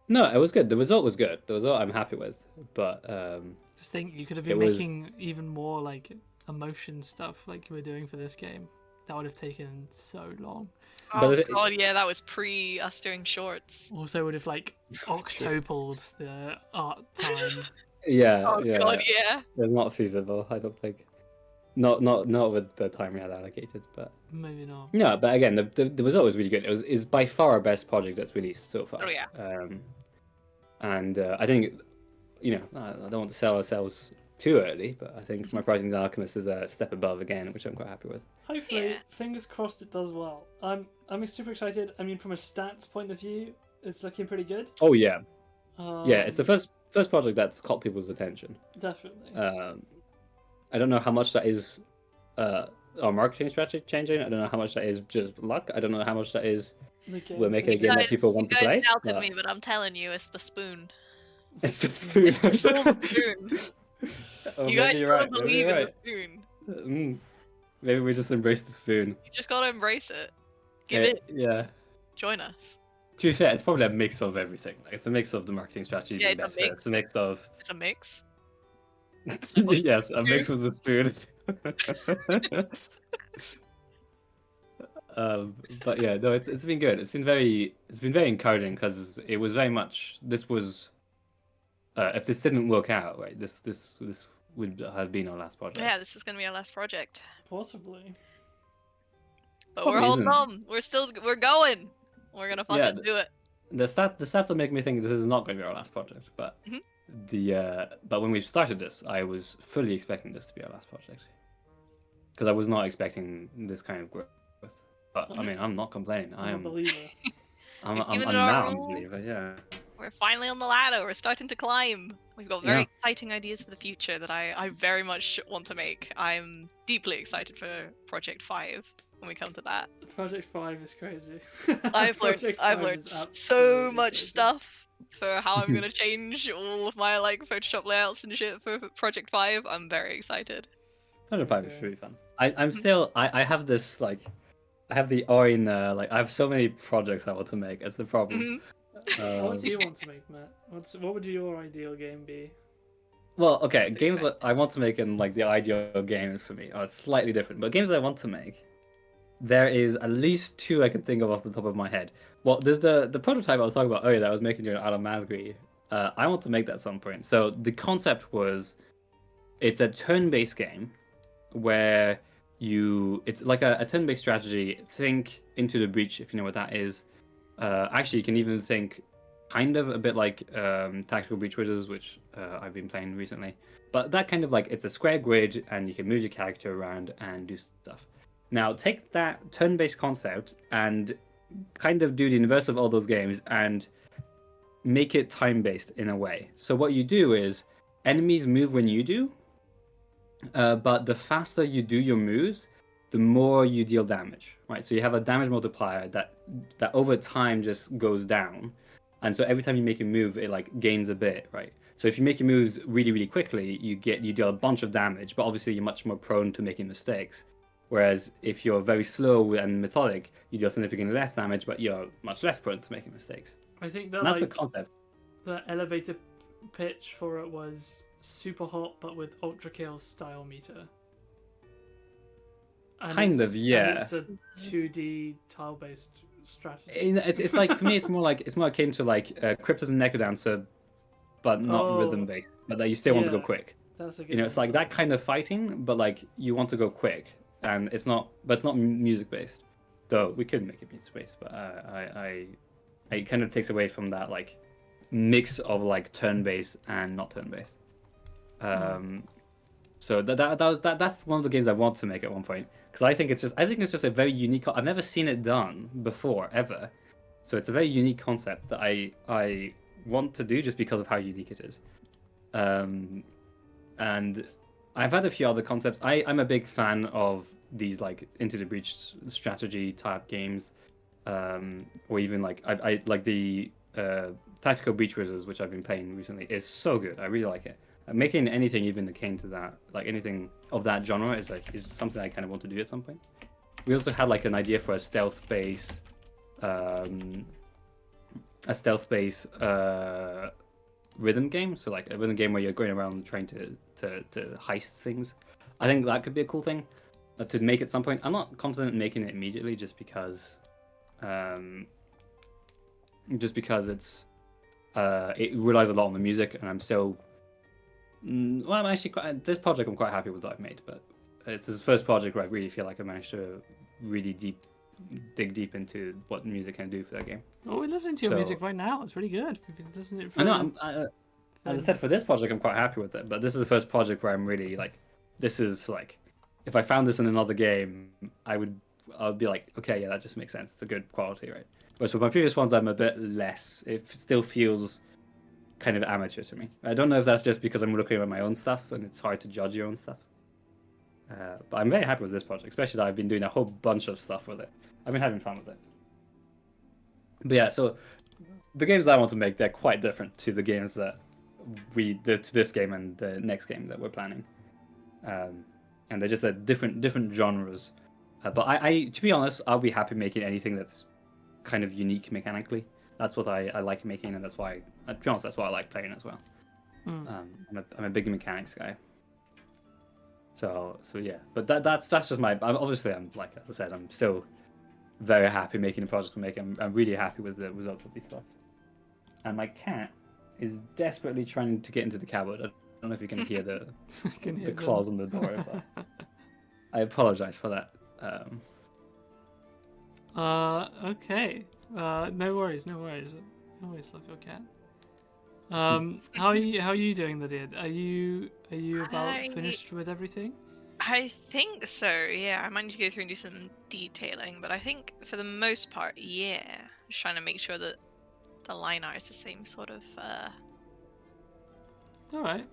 it was good. The result was good. The result I'm happy with. But just think you could have been making even more emotion stuff like you were doing for this game. That would have taken so long. Oh god, yeah, that was pre us doing shorts. Also would have octupled the art time. Yeah. Oh god, yeah. It's not feasible, I don't think. Not with the time we had allocated, but maybe not. No, but again, the result was really good. Is by far our best project that's released so far. Oh yeah. And I think, I don't want to sell ourselves too early, but I think my Project Alchemist is a step above again, which I'm quite happy with. Hopefully, Yeah. fingers crossed it does well. I'm super excited. I mean, from a stats point of view, it's looking pretty good. Oh yeah, yeah. It's the Um, first project that's caught people's attention. Definitely. I don't know how much that is our marketing strategy changing. I don't know how much that is just luck. I don't know how much that is The game we're making a changing. game that people You want to guys play. doubted But me, but I'm telling you, it's the spoon. it's just food. It's all the spoon. Oh, You maybe guys you're gotta right. Maybe believe you're in right. the spoon. Maybe we just embrace the spoon. You just gotta embrace it. Give it. Yeah. Join us. To be fair, it's probably a mix of everything. Like, it's a mix of the marketing strategy Yeah, being it's a better. It's a mix of It's a mix. yes, a mix with the spoon. But yeah, no, it's been good. It's been very encouraging because it was very much this was if this didn't work out, right, this would have been our last project. Yeah, this is gonna be our last project. Possibly. But Probably we're holding isn't. on. We're going. We're gonna Yeah, fucking do it. the stats will make me think this is not going to be our last project, but Mhm. but when we started this, I was fully expecting this to be our last project because I was not expecting this kind of growth. But I mean, I'm not complaining. I'm a believer. Giving it I'm our now I'm a all. believer. Yeah. We're finally on the ladder. We're starting to climb. We've got very Yeah. exciting ideas for the future that I very much want to make. I'm deeply excited for Project 5 when we come to that. Project 5 is crazy. I've Project learned 5 is so absolutely much crazy. stuff for how I'm gonna change all of my like Photoshop layouts and shit for Project 5. I'm very excited. Project 5 is Yeah. really fun. I'm still I have this like I have the oin like I have so many projects I want to make. It's the problem. Mhm. What do you want to make, Matt? What would your ideal game be? Well, okay, That's games okay. that I want to make and like the ideal games for me are slightly different. But games that I want to make, there is at least two I can think of off the top of my head. Well, there's the prototype I was talking about earlier that I was making during Automatically. I want to make that at some point. So the concept was, it's a turn-based game where it's like a turn-based strategy. Think Into the Breach, if you know what that is. Actually, you can even think kind of a bit like Tactical Breach Wizards, which I've been playing recently. But that kind of like, it's a square grid and you can move your character around and do stuff. Now take that turn-based concept and kind of do the inverse of all those games and make it time-based in a way. So what you do is enemies move when you do, but the faster you do your moves, the more you deal damage, right? So you have a damage multiplier that over time just goes down, and so every time you make a move, it like gains a bit, right? So if you make your moves really, really quickly, you deal a bunch of damage, but obviously you're much more prone to making mistakes. Whereas if you're very slow and methodic, you deal significantly less damage, but you're much less prone to making mistakes. I think that And that's the like concept. the elevator pitch for it was super hot, but with ultra kill style meter. And Kind of, yeah. it's a 2D tile based strategy. It's like, for me, it's more akin to like Cryptid and Necrodancer, but not Oh, rhythm based, but that you still want to go yeah. quick. That's a good You know, it's one, like that kind of fighting, but like you want to go quick, and it's not music based. Though we could make it music based, but it kind of takes away from that like mix of like turn based and not turn based. So that's one of the games I want to make at one point, because I think it's just a very unique. I've never seen it done before ever, so it's a very unique concept that I want to do just because of how unique it is. And I've had a few other concepts. I'm a big fan of these like Into the Breach strategy type games, or even like I like the Tactical Breach Wizards, which I've been playing recently, is so good. I really like it. Making anything even akin to that, like anything of that genre, is something I kind of want to do at some point. We also had like an idea for a stealth-based rhythm game. So like a rhythm game where you're going around trying to heist things. I think that could be a cool thing to make at some point. I'm not confident in making it immediately, just because it's it relies a lot on the music, and I'm still well, I'm actually this project I'm quite happy with what I've made, but it's this first project where I really feel like I managed to really dig deep into what music can do for that game. Oh, we're listening to your So- music right now. It's really good. We've been listening to it for I know. As I said, for this project, I'm quite happy with it. But this is the first project where I'm really like, this is like, if I found this in another game, I'd be like, okay, yeah, that just makes sense. It's a good quality, right? Whereas with my previous ones, I'm a bit less. It still feels kind of amateur to me. I don't know if that's just because I'm looking at my own stuff and it's hard to judge your own stuff. But I'm very happy with this project, especially that I've been doing a whole bunch of stuff with it. I've been having fun with it. But yeah, so the games I want to make, they're quite different to the games that we did to this game and the next game that we're planning. And they're just different genres. But I, to be honest, I'll be happy making anything that's kind of unique mechanically. That's what I like making, and that's why, to be honest, that's why I like playing as well. I'm a big mechanics guy. So yeah, but that's just my. Obviously, I'm like I said, I'm still very happy making the projects I'm making. I'm really happy with the results of these stuff. And my cat is desperately trying to get into the cupboard. I don't know if you can hear the claws on the door. But I apologize for that. Okay. No worries. I always love your cat. How are you doing, Lydia? Are you about finished with everything? I think so, yeah. I might need to go through and do some detailing, but I think for the most part, yeah. Just trying to make sure that the line art is the same sort of, All right.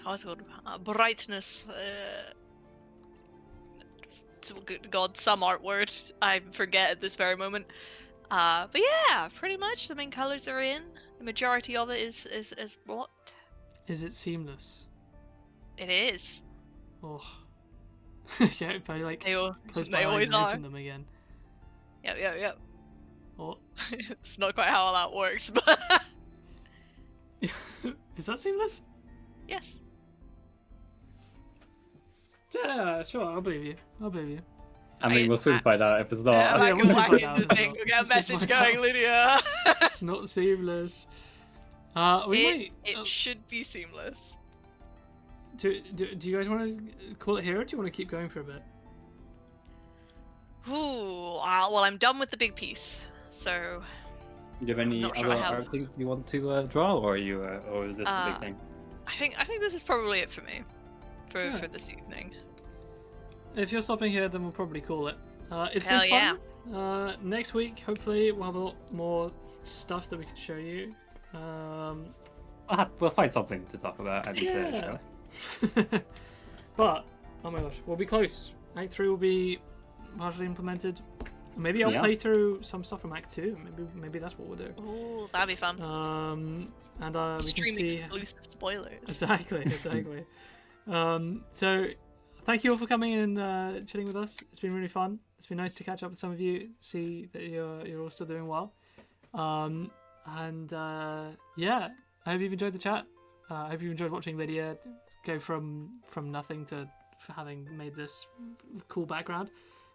what's it called? Brightness. Good God, some art word I forget at this very moment. But yeah, pretty much the main colors are in. The majority of it is what? Is it seamless? It is. Oh. Yeah, if I like They close my eyes always and are. open them again. Yep. Oh. It's not quite how that works, but Is that seamless? yes. Yeah, sure. I'll believe you. I mean, we'll soon find out if it's not. Yeah, yeah, I we'll can soon whack find in out the if it's thing. not. We'll get a We'll soon message find going, out. Lydia. It's not seamless. It should be seamless. Do you guys want to call it here, or do you want to keep going for a bit? Ooh, well, I'm done with the big piece, so Do you have any Not sure I other have. art things you want to draw, or or is this the big thing? I think this is probably it for me, for Alright. this evening. If you're stopping here, then we'll probably call it. It's Hell been fun. Next week, hopefully, we'll have a lot more stuff that we can show you. We'll find something to talk about. Yeah. But oh my gosh, we'll be close. Act 3 will be largely implemented. Maybe I'll Yeah. play through some stuff from Act 2. Maybe that's what we'll do. Ooh, that'd be fun. And we can Stream see exclusive spoilers. exactly. So thank you all for coming and chilling with us. It's been really fun. It's been nice to catch up with some of you, see that you're all still doing well. Yeah, I hope you've enjoyed the chat. I hope you've enjoyed watching Lydia go from nothing to having made this cool background.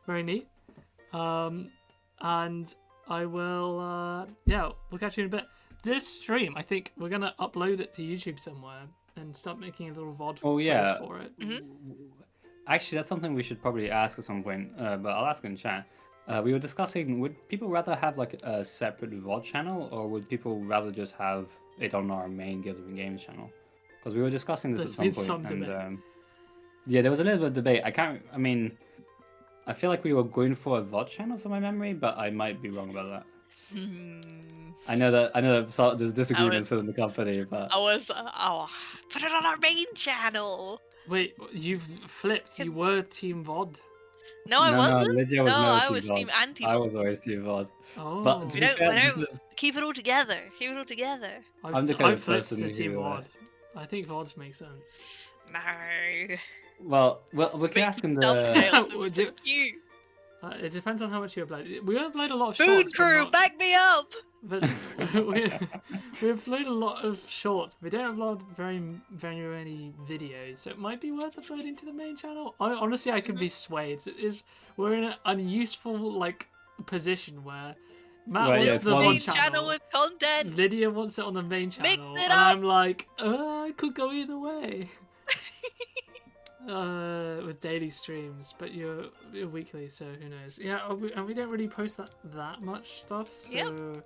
Very neat. And I will, we'll catch you in a bit. This stream, I think we're going to upload it to YouTube somewhere and start making a little VOD yeah. for it. Actually, that's something we should probably ask at some point, but I'll ask in chat. We were discussing, would people rather have like a separate VOD channel, or would people rather just have it on our main Guild of Games channel? Because we were discussing this There's at some been point, some and yeah, there was a little bit of debate. I feel like we were going for a VOD channel from my memory, but I might be wrong about that. I know that there's disagreements within the company, but Put it on our main channel. Wait, you've flipped. You were Team VOD. No, I wasn't. Lydia was no, never I Team was VOD. Team Anti. I was always Team VOD. Oh. But to We be don't, fair, we this don't is- keep it all together. Keep it all together. I'm the kind I've of flipped person to Team who, VOD. I think VODs make sense. No. well, we can ask in the. Thumbnails, it Would was so you- cute. It depends on how much you upload. We upload a lot of Food shorts. crew, back me up. But we upload a lot of shorts. We don't upload very many videos, so it might be worth uploading to the main channel. Honestly, I can be swayed. We're in an unuseful position where Matt Well, wants yeah, the it's main one- Main channel. channel with content. Lydia wants it on the main Mix channel, it and up. I'm like, I could go either way. with daily streams, but you're weekly, so who knows? Yeah, and we don't really post that much stuff. So Yep.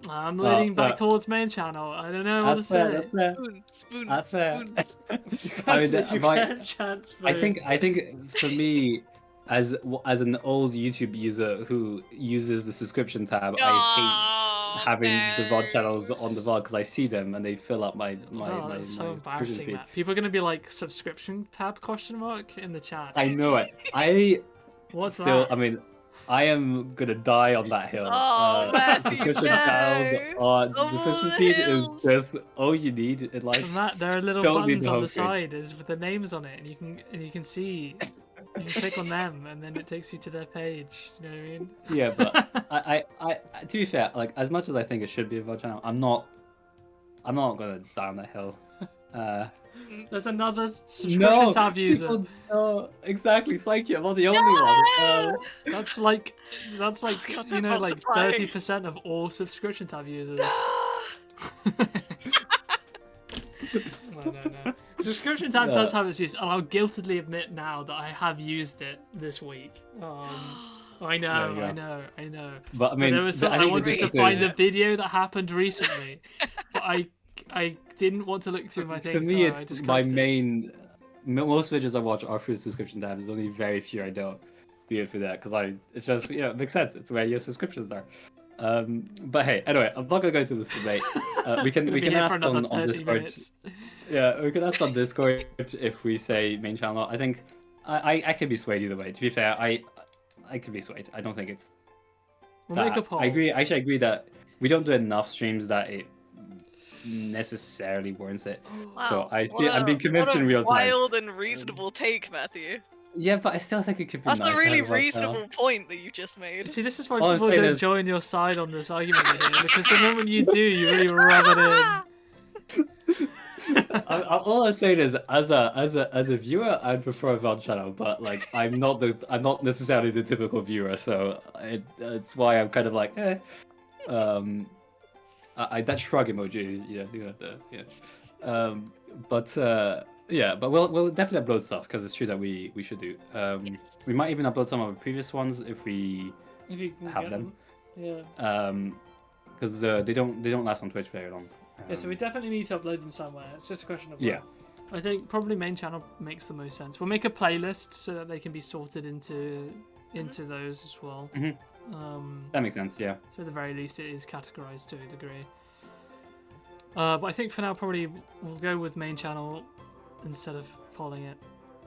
I'm leaning back but- towards main channel. I don't know what to That's fair. say. That's fair. Spoon. That's fair. You I mean, can't- you my- can't chance I food. think for me, as an old YouTube user who uses the subscription tab, I Oh, hate having the VOD channels thanks. on the VOD because I see them and they fill up my Oh, that's so subscription embarrassing, feed. Matt. People are gonna be like subscription tab ? In the chat. I know it. I What's still. that? I mean, I am gonna die on that hill. Oh, Matthew, subscription no. channels on the Oh, subscription feed is hills. just all you need in life. Matt, there are little Don't need buttons the on whole the screen. side with the names on it, and you can see. You can click on them, and then it takes you to their page. You know what I mean? Yeah, but I to be fair, like as much as I think it should be a VOD channel, I'm not gonna die on that hill. There's another subscription No, tab user. people- no, exactly. Thank you. I'm not the only one. That's like God, you know, like multiplying. 30% of all subscription tab users. No. Subscription tab does have its use, and I'll guiltily admit now that I have used it this week. I know, There you go. I know. But I mean, There was some, I think the wanted to difference find is- the video that happened recently, but I didn't want to look through my For things. me, so I it's just my clicked it. main. Most videos I watch are through subscription tabs. There's only very few I don't do it for that because it's just it makes sense. It's where your subscriptions are. But hey, anyway, I'm not gonna go into this debate. We can We'll we be can here for ask another on 30 Discord. minutes. Yeah, we can ask on Discord if we say main channel. I think I could be swayed either way. To be fair, I could be swayed. I don't think it's. We'll make a that- poll. I agree. Actually, I agree that we don't do enough streams that it necessarily warrants it. So Wow, I what see. I'm being convinced what a in real time. wild and reasonable take, Matthew. Yeah, but I still think it could be. That's nice a to really have, like, reasonable point that you just made. See, this is why All I'm people saying don't is- join your side on this argument here, because the moment you do, you really rub it in. All I'm saying is, as a viewer, I'd prefer a VOD channel, but like I'm not necessarily the typical viewer, so it's why I'm kind of like, eh. That shrug emoji, but we'll definitely upload stuff because it's true that we should do. We might even upload some of the previous ones if we If you can have get them. Yeah. Because they don't last on Twitch very long. Yeah, so we definitely need to upload them somewhere. It's just a question of Yeah. where. I think probably main channel makes the most sense. We'll make a playlist so that they can be sorted into those as well. Mhm. That makes sense. Yeah. So at the very least, it is categorized to a degree. But I think for now, probably we'll go with main channel instead of polling it,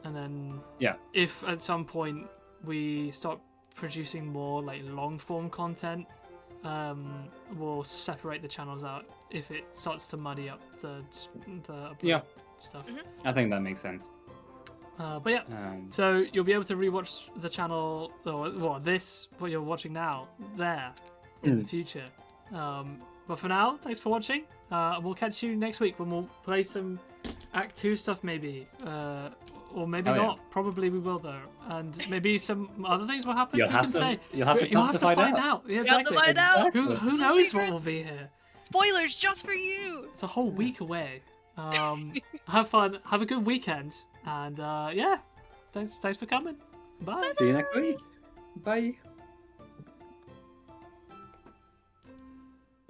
and then Yeah. if at some point we start producing more like long form content, we'll separate the channels out if it starts to muddy up the upload Yeah. stuff. I think that makes sense. But yeah, so you'll be able to rewatch the channel, or what what you're watching now, there in the future. But for now, thanks for watching. We'll catch you next week when we'll play some Act 2 stuff, maybe. Or maybe Oh, yeah. not. Probably we will, though. And maybe some other things will happen. You'll Who have can to- say? you'll have to You'll come have to to find find out. out. Yeah, You have to exactly. find out. Who Exactly. knows what Secret. will be here? Spoilers just for you. It's a whole week away. Have fun. Have a good weekend. And yeah, thanks for coming. Bye. See you next week. Bye.